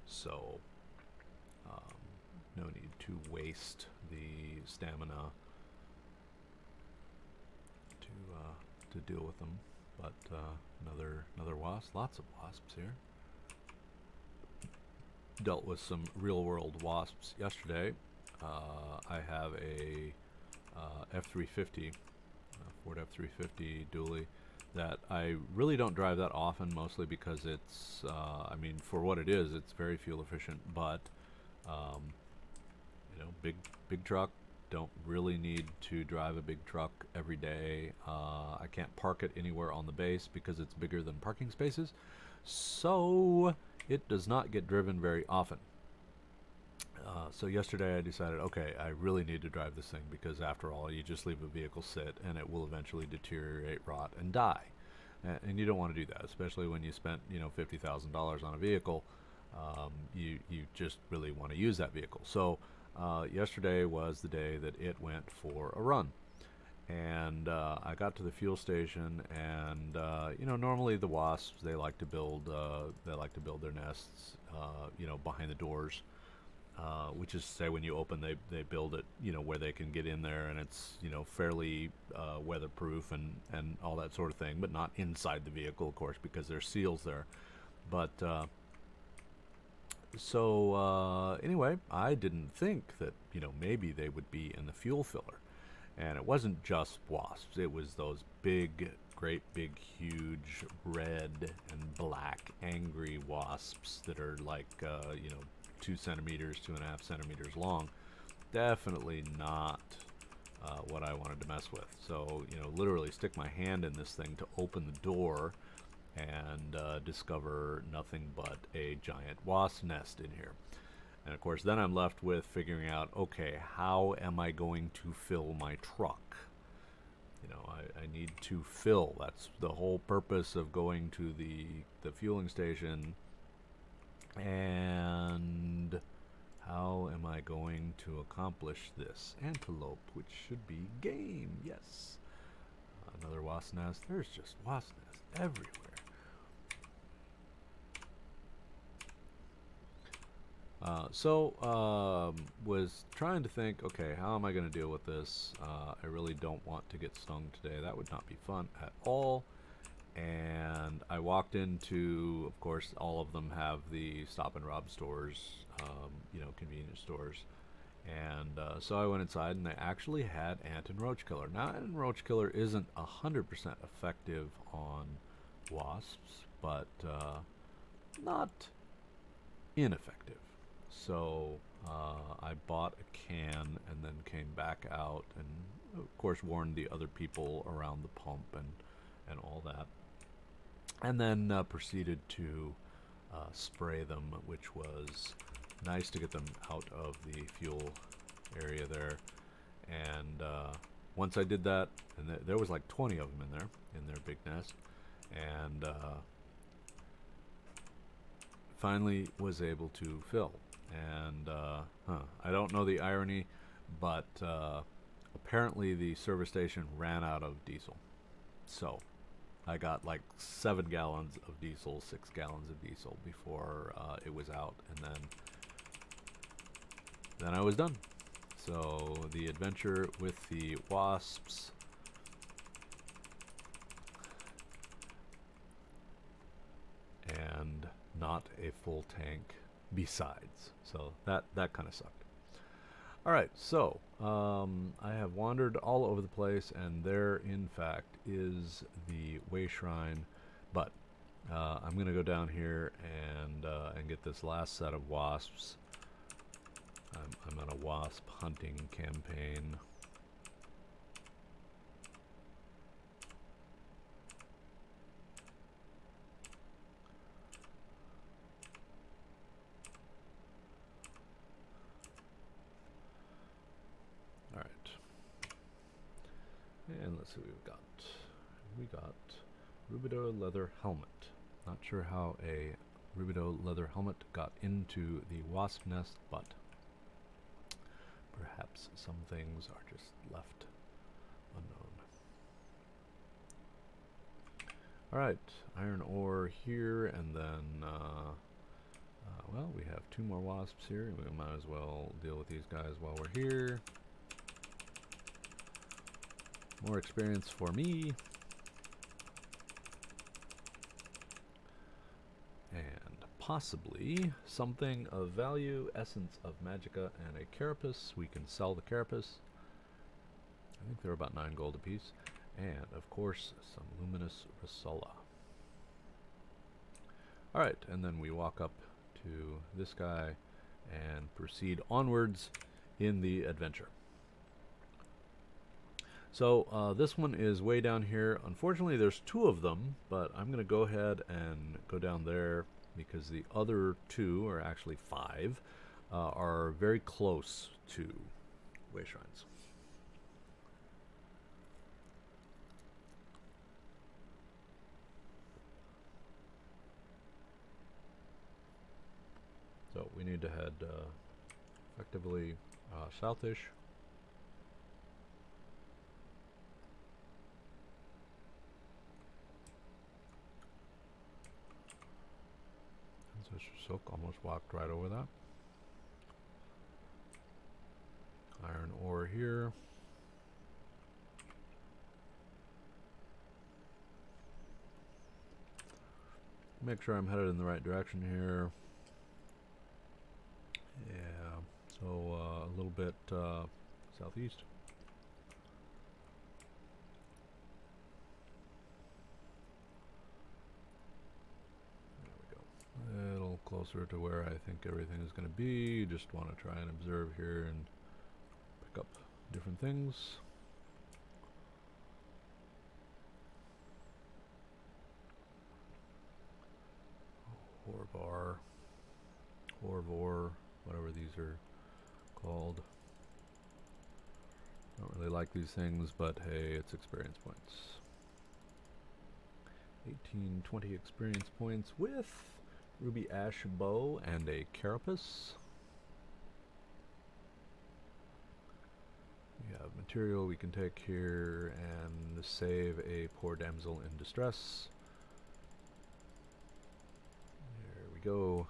So no need to waste the stamina to deal with them. But another wasp. Lots of wasps here. Dealt with some real-world wasps yesterday. I have a F350, Ford F350 dually, that I really don't drive that often, mostly because it's, I mean, for what it is, it's very fuel efficient, but, you know, big truck, don't really need to drive a big truck every day. I can't park it anywhere on the base because it's bigger than parking spaces, so it does not get driven very often. So yesterday I decided, okay, I really need to drive this thing, because after all, you just leave a vehicle sit and it will eventually deteriorate, rot, and die. And you don't want to do that, especially when you spent, you know, $50,000 on a vehicle. You just really want to use that vehicle. So yesterday was the day that it went for a run. And I got to the fuel station, and you know, normally the wasps, they like to build their nests, you know, behind the doors. Which is to say, when you open, they build it, you know, where they can get in there, and it's, you know, fairly weatherproof and all that sort of thing, but not inside the vehicle, of course, because there's seals there. But so anyway, I didn't think that, you know, maybe they would be in the fuel filler, And it wasn't just wasps, it was those big, great big, huge red and black angry wasps that are like, 2 centimeters, 2.5 centimeters long. Definitely not what I wanted to mess with. So, literally stick my hand in this thing to open the door and discover nothing but a giant wasp nest in here. And of course, then I'm left with figuring out, okay, how am I going to fill my truck? I need to fill. That's the whole purpose of going to the fueling station. And how am I going to accomplish this? Antelope, which should be game, yes. Another wasp nest. There's just wasp nests everywhere. Was trying to think, okay, how am I going to deal with this? I really don't want to get stung today. That would not be fun at all. And I walked into, of course, all of them have the stop and rob stores, convenience stores. And so I went inside and they actually had ant and roach killer. Now, ant and roach killer isn't 100% effective on wasps, but not ineffective. So I bought a can and then came back out and, of course, warned the other people around the pump and all that. And then proceeded to spray them, which was nice to get them out of the fuel area there. And once I did that, and there was like 20 of them in their big nest, and finally was able to fill. And I don't know the irony, but apparently the service station ran out of diesel. So I got like 7 gallons of diesel, 6 gallons of diesel before it was out, and then I was done. So the adventure with the wasps and not a full tank besides. So that kind of sucked. Alright, so I have wandered all over the place, and there in fact is the way shrine, but I'm gonna go down here and get this last set of wasps. I'm on a wasp hunting campaign. Alright. And let's see what we've got. We got Rubido leather helmet. Not sure how a Rubido leather helmet got into the wasp nest, but perhaps some things are just left unknown. Alright, iron ore here, and then, well, we have 2 more wasps here. We might as well deal with these guys while we're here. More experience for me. And possibly something of value, essence of magicka and a carapace. We can sell the carapace. I think they're about 9 gold apiece. And of course some luminous rissola. Alright, and then we walk up to this guy and proceed onwards in the adventure. So this one is way down here. Unfortunately there's 2 of them, but I'm gonna go ahead and go down there because the other 2, or actually 5, are very close to way shrines. So we need to head effectively southish. Silk almost walked right over that. Iron ore here. Make sure I'm headed in the right direction here. Yeah, so a little bit southeast. closer to where I think everything is going to be. You just want to try and observe here and pick up different things. Horvar, Horvor, whatever these are called. Don't really like these things, but hey, it's experience points. 1820 experience points with ruby ash bow and a carapace. We have material we can take here and save a poor damsel in distress. There we go.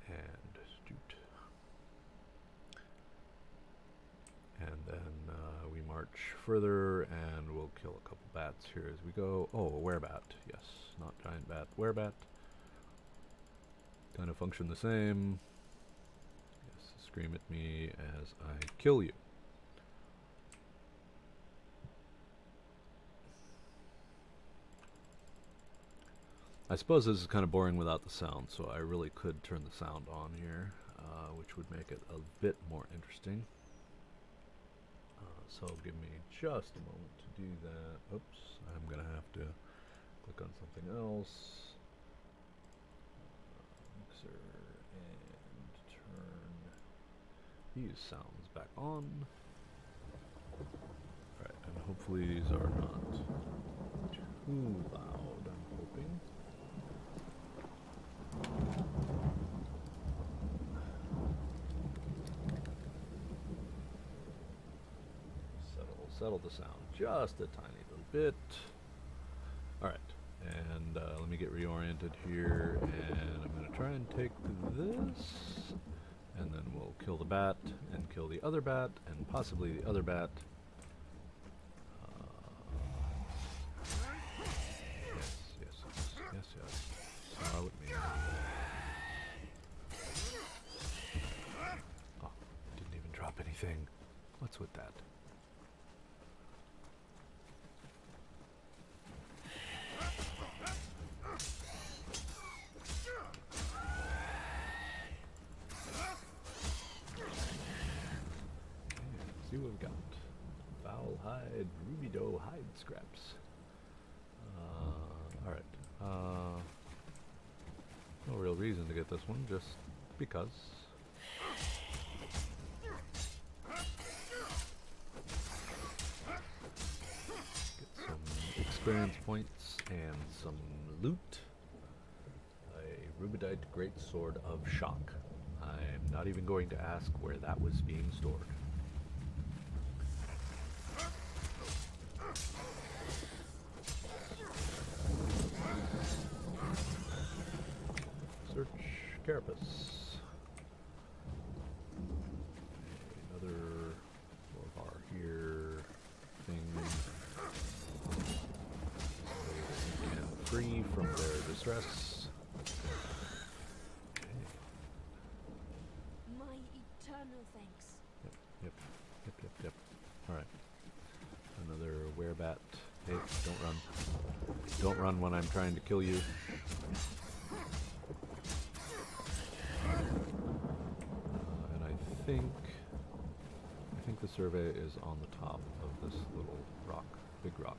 And shoot. And then we march further and we'll kill a couple bats here as we go. Oh, a werebat. Yes, not giant bat, werebat. Kind of function the same. Yes, scream at me as I kill you. I suppose this is kind of boring without the sound, so I really could turn the sound on here, which would make it a bit more interesting. So give me just a moment to do that. Oops, I'm going to have to click on something else. Mixer and turn these sounds back on. Alright, and hopefully these are not too loud, I'm hoping. Settle the sound just a tiny little bit. Alright, and let me get reoriented here, and I'm going to try and take this, and then we'll kill the bat, and kill the other bat, and possibly the other bat. Yes. Snarl at me. Oh, didn't even drop anything. What's with that? See what we've got. Foul hide, ruby doe hide scraps. Alright. No real reason to get this one, just because. Get some experience points and some loot. A rubidite greatsword of shock. I'm not even going to ask where that was being stored. Search carapace. Another bar here thing. And free from their distress. Okay. My eternal thanks. Yep. Alright. Another werebat. Hey, don't run. Don't run when I'm trying to kill you. And I think the survey is on the top of this little rock. Big rock.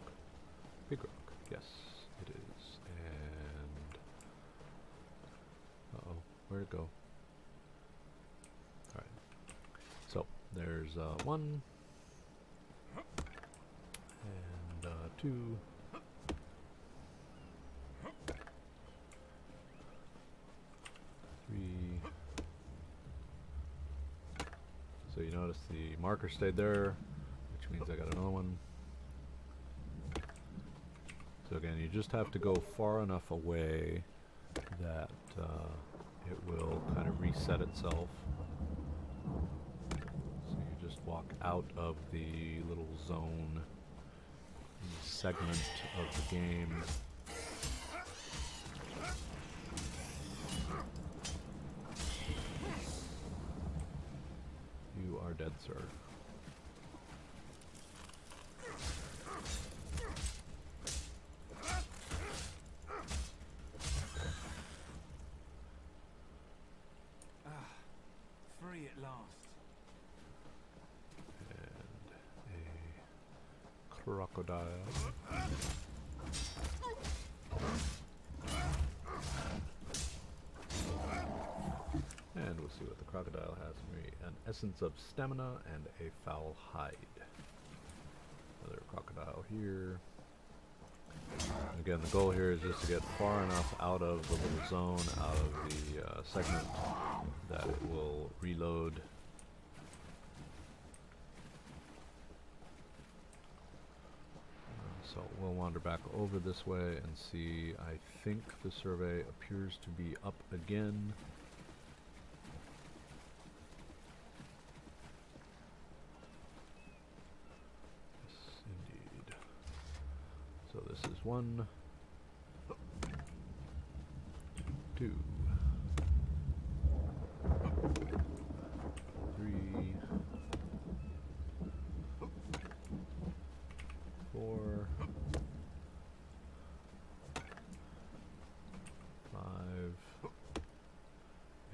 Yes, it is. And uh-oh, where'd it go? Alright. So, there's 1 and 2. 3. So you notice the marker stayed there, which means I got another one. So again, you just have to go far enough away that it will kind of reset itself. So you just walk out of the little zone, segment of the game. You are dead, sir. crocodile. And we'll see what the crocodile has for me. An essence of stamina and a foul hide. Another crocodile here. Again, the goal here is just to get far enough out of the little zone, out of the segment, that it will reload. So we'll wander back over this way and see. I think the survey appears to be up again. Yes, indeed. So this is 1, 2, 3, 4, 5,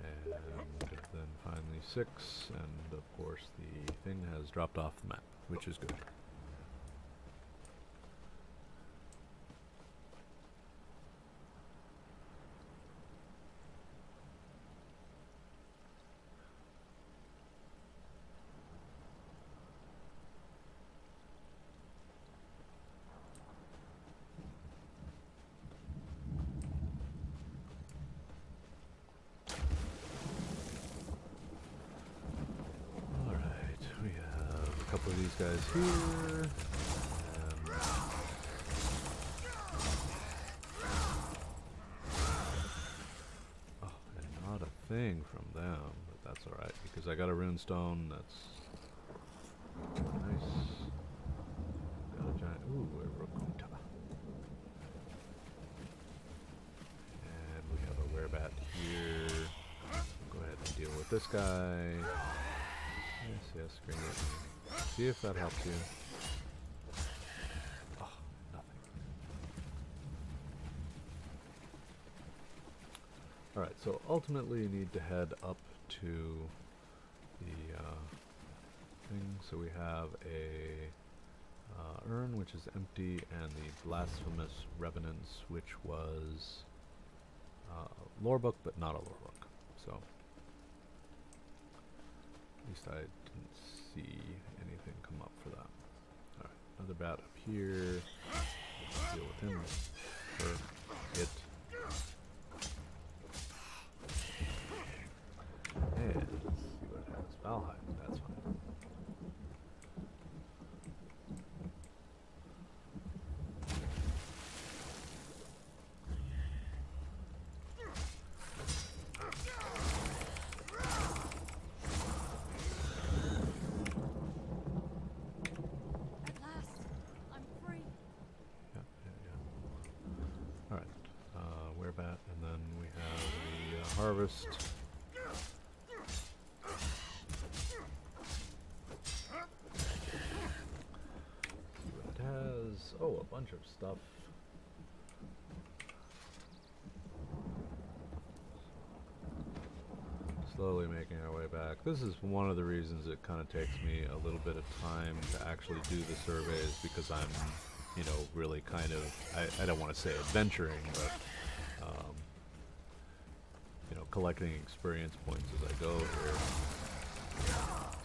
and then finally 6, and of course the thing has dropped off the map, which is good. Couple of these guys here. Oh, and not a thing from them, but that's alright, because I got a runestone that's nice. Got a giant, ooh, a Rakuta. And we have a werebat here. Go ahead and deal with this guy. Yes, screen it. See if that helps you. Oh, nothing. Alright, so ultimately you need to head up to the thing. So we have a urn which is empty, and the blasphemous revenants, which was lore book but not a lore book. So at least I didn't see anything come up for that. Alright, another bat up here. Let's deal with him. Her, it. And let's see what it has. Valheim, that's fine. Harvest. See what it has. Oh, a bunch of stuff. Slowly making our way back. This is one of the reasons it kind of takes me a little bit of time to actually do the surveys, because I'm, you know, really kind of, I don't want to say adventuring, but collecting experience points as I go here.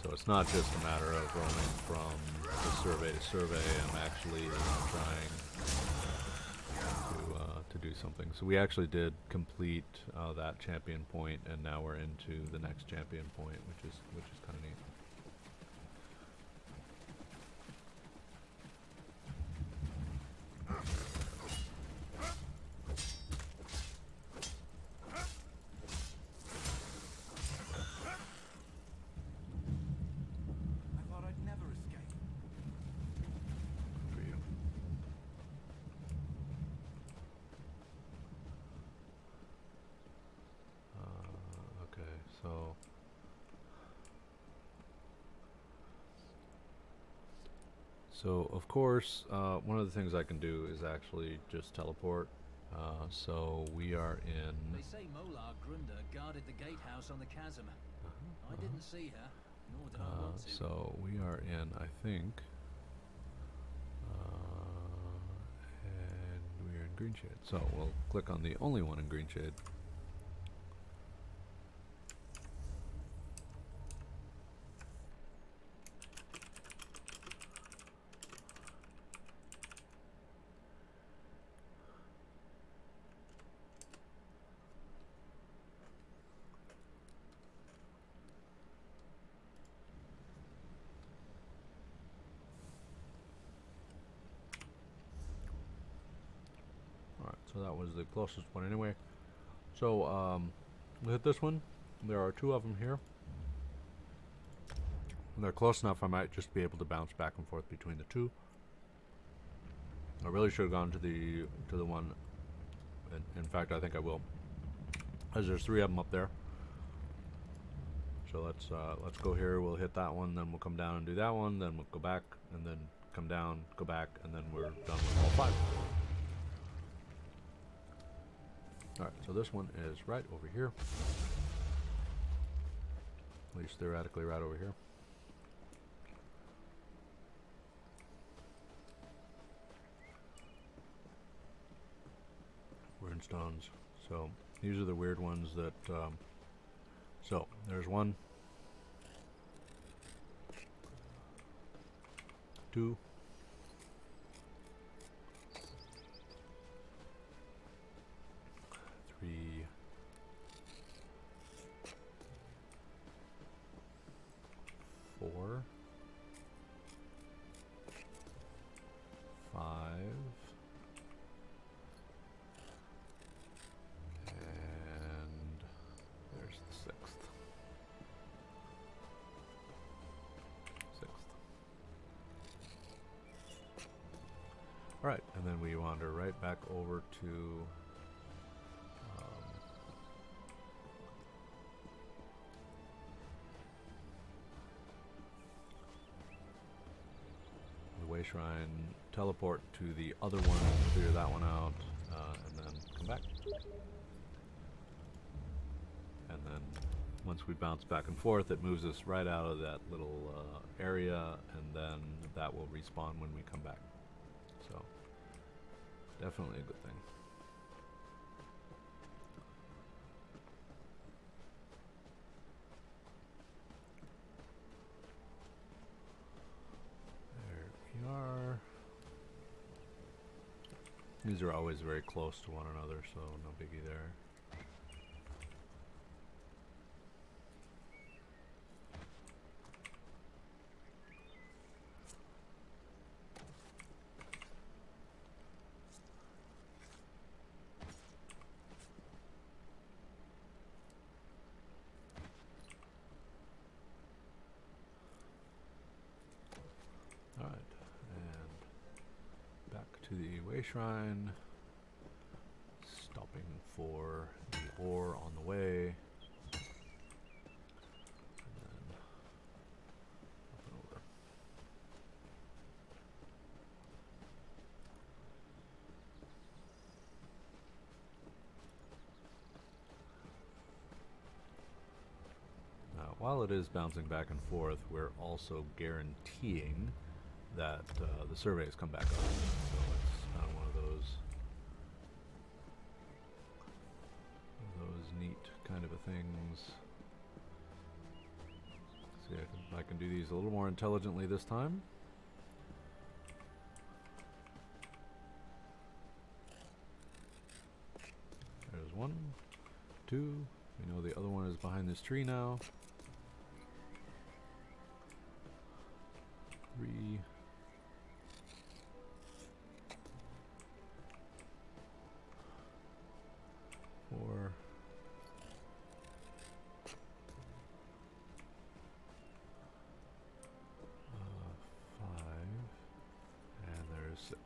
So it's not just a matter of roaming from the survey to survey. I'm actually trying to do something. So we actually did complete that champion point, and now we're into the next champion point, which is kind of neat. So of course, one of the things I can do is actually just teleport. So we are in. They say Molar Grunda guarded the gatehouse on the chasm. I didn't see her, nor did I want to. So we are in, I think, And we're in green shade. So we'll click on the only one in green shade. Alright, so that was the closest one anyway. So we'll hit this one. There are two of them here. And they're close enough I might just be able to bounce back and forth between the two. I really should have gone to the one. In fact, I think I will, as there's three of them up there. So let's go here. We'll hit that one, then we'll come down and do that one. Then we'll go back and then come down, go back, and then we're done with all five. All right. So this one is right over here. At least theoretically, right over here. We're in stones. So these are the weird ones that. So there's 1, 2, 3, 4, 5, and there's the sixth. All right, and then we wander right back over to the Way Shrine, teleport to the other one, clear that one out, and then come back. And then once we bounce back and forth, it moves us right out of that little area, and then that will respawn when we come back. So definitely a good thing. There we are. These are always very close to one another, so no biggie there. To the Way Shrine, stopping for the ore on the way, and then up and over. Now, while it is bouncing back and forth, we're also guaranteeing that the surveys come back up. So it's not one of those neat kind of a things. See, I can do these a little more intelligently this time. There's 1, 2. We know the other one is behind this tree now. 3. 4. 5. And there's 6. 6.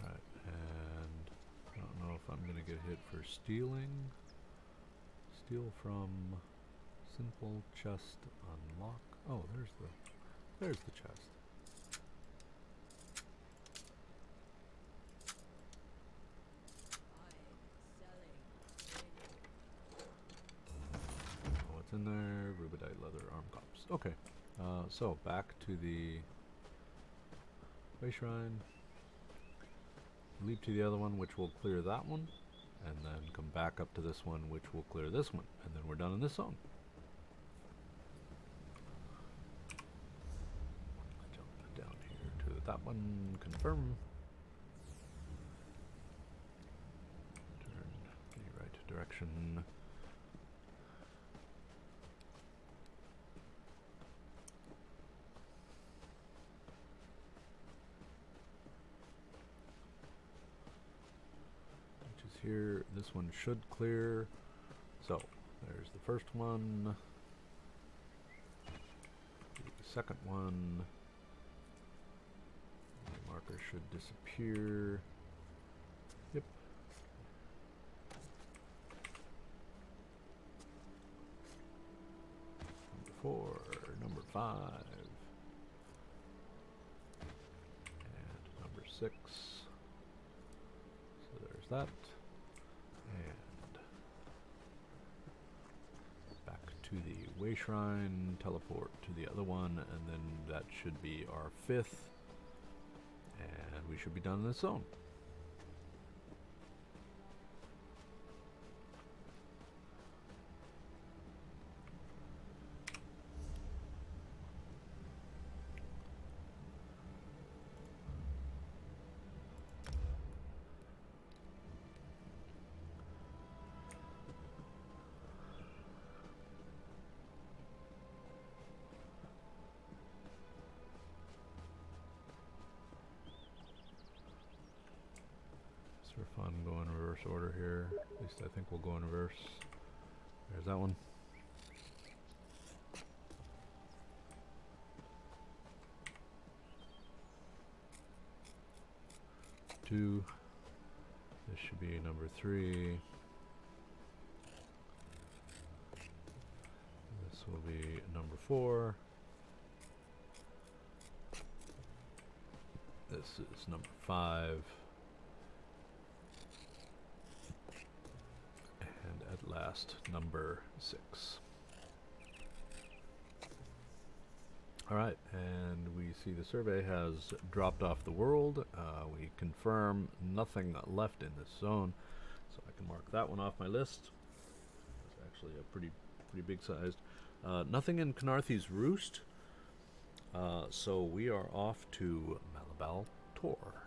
Alright, and I don't know if I'm going to get hit for stealing. Steal from simple chest unlock. Oh, there's the chest. So back to the way shrine. Leap to the other one, which will clear that one, and then come back up to this one, which will clear this one, and then we're done in this zone. Jump down here to that one, confirm. Turn the right direction. Here, this one should clear. So there's the first one, the second one. The marker should disappear. Yep. Number 4, number 5, and number 6. So there's that. To the way shrine, teleport to the other one, and then that should be our 5th, and we should be done in this zone. For fun, go in reverse order here. At least I think we'll go in reverse. There's that one. Two. This should be number 3. This will be number 4. This is number 5. At last, number 6. Alright, and we see the survey has dropped off the world. We confirm nothing left in this zone, so I can mark that one off my list. It's actually a pretty big sized. Nothing in Knarthi's Roost, so we are off to Malabal Tor.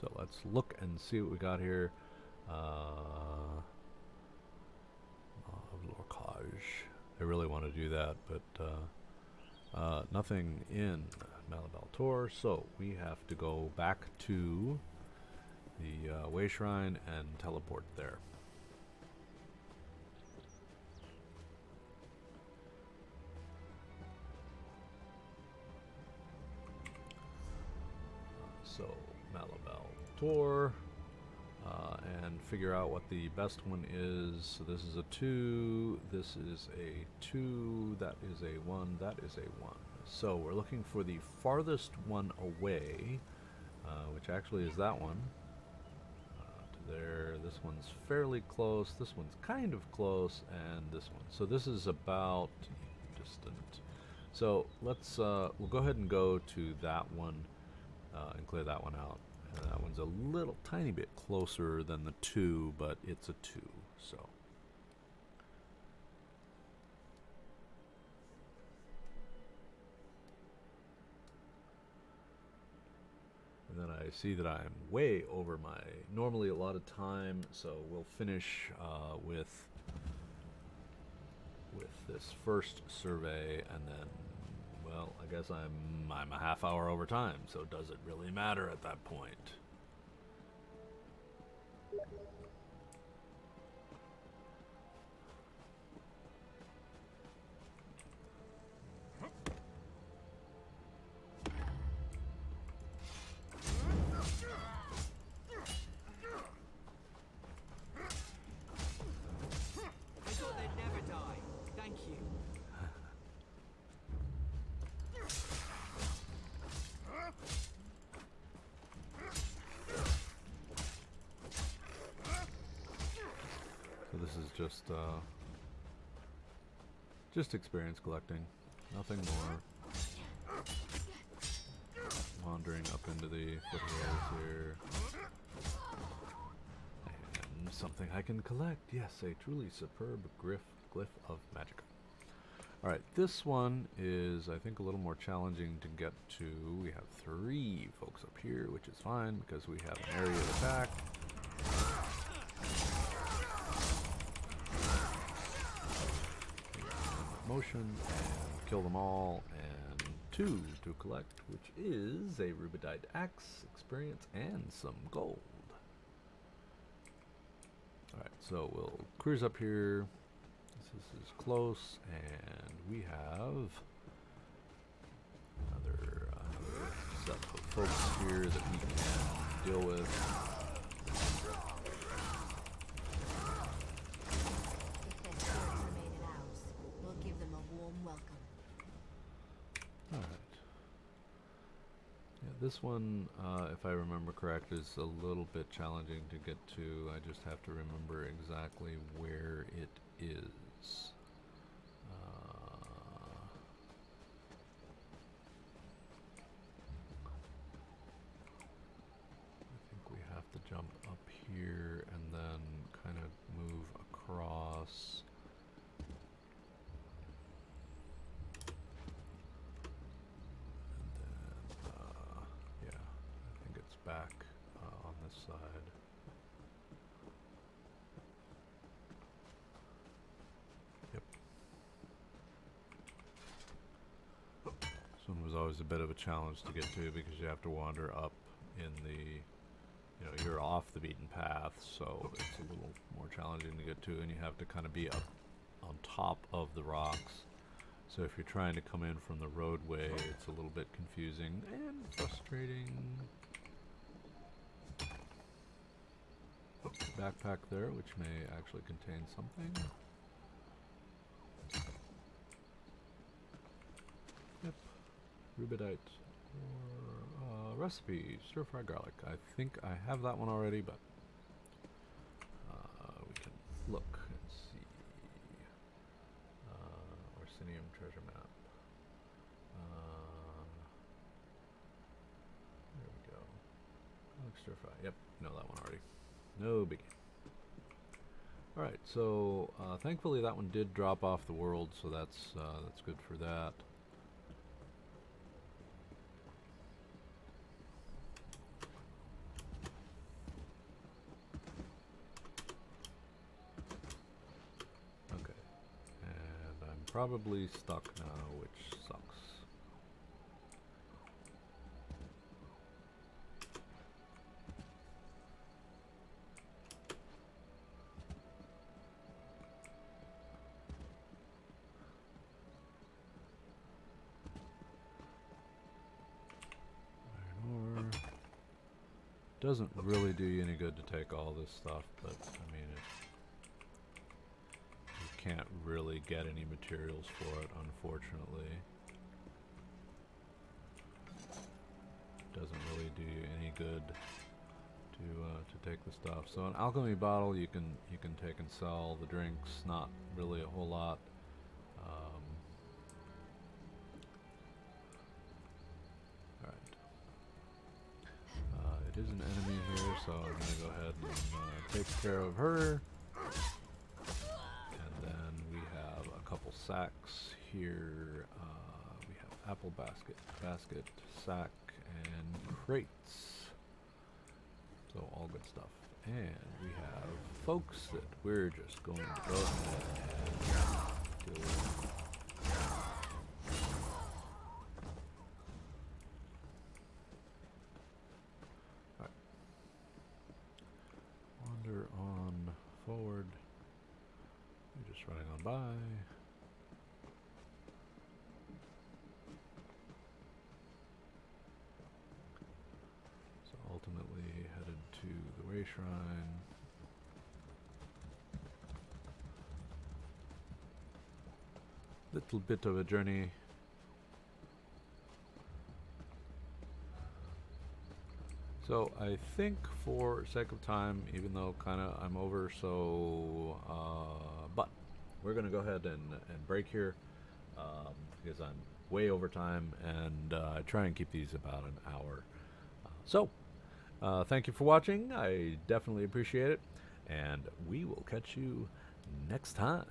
So let's look and see what we got here. I really want to do that, but nothing in Malabal Tor, so we have to go back to the way shrine and teleport there. So Malabal Tor. And figure out what the best one is. So this is a 2, this is a 2, that is a 1, that is a 1. So we're looking for the farthest one away, which actually is that one. To there, this one's fairly close, this one's kind of close, and this one. So this is about distant. So let's, we'll go ahead and go to that one and clear that one out. That one's a little tiny bit closer than the 2, but it's a 2, so. And then I see that I'm way over my normally allotted time, so we'll finish with this first survey, and then, well, I guess I'm a half hour over time, so does it really matter at that point? I thought they'd never die. Thank you. So this is just experience collecting, nothing more. foothills here. And something I can collect. Yes, a truly superb glyph of magic. Alright, this one is, I think, a little more challenging to get to. We have 3 folks up here, which is fine because we have an area of attack. Motion and kill them all, and 2 to collect, which is a rubidite axe, experience, and some gold. Alright, so we'll cruise up here. This is close, and we have another set of folks here that we can deal with. If their spirits remain in ours, we'll give them a warm welcome. Alright. Yeah, this one, if I remember correct, is a little bit challenging to get to. I just have to remember exactly where it is. I think we have to jump up here and then kind of move across. And then, yeah, I think it's back on this side. Yep. This one was always a bit of a challenge to get to because you have to wander up in the, you're off the beaten path, so it's a little more challenging to get to, and you have to kind of be up on top of the rocks. So if you're trying to come in from the roadway, it's a little bit confusing and frustrating. Backpack there, which may actually contain something. Yep. Rubidite. Or recipe, stir-fry garlic. I think I have that one already, but we can look and see. Orsinium treasure map. There we go. Garlic stir-fry. Yep, know that one already. No biggie. Alright, so thankfully that one did drop off the world, so that's good for that. Okay, and I'm probably stuck now, which sucks. Doesn't really do you any good to take all this stuff, but I mean, you can't really get any materials for it, unfortunately. Doesn't really do you any good to take the stuff. So an alchemy bottle you can take and sell. The drinks, not really a whole lot. It is an enemy here, so I'm going to go ahead and take care of her. And then we have a couple sacks here. We have apple basket, sack, and crates. So all good stuff. And we have folks that we're just going to go ahead and deal with. On forward. You're just running on by. So ultimately headed to the Way Shrine. Little bit of a journey. So I think for sake of time, even though kind of I'm over, so but we're gonna go ahead and break here because I'm way over time, and I try and keep these about an hour. So, thank you for watching. I definitely appreciate it. And we will catch you next time.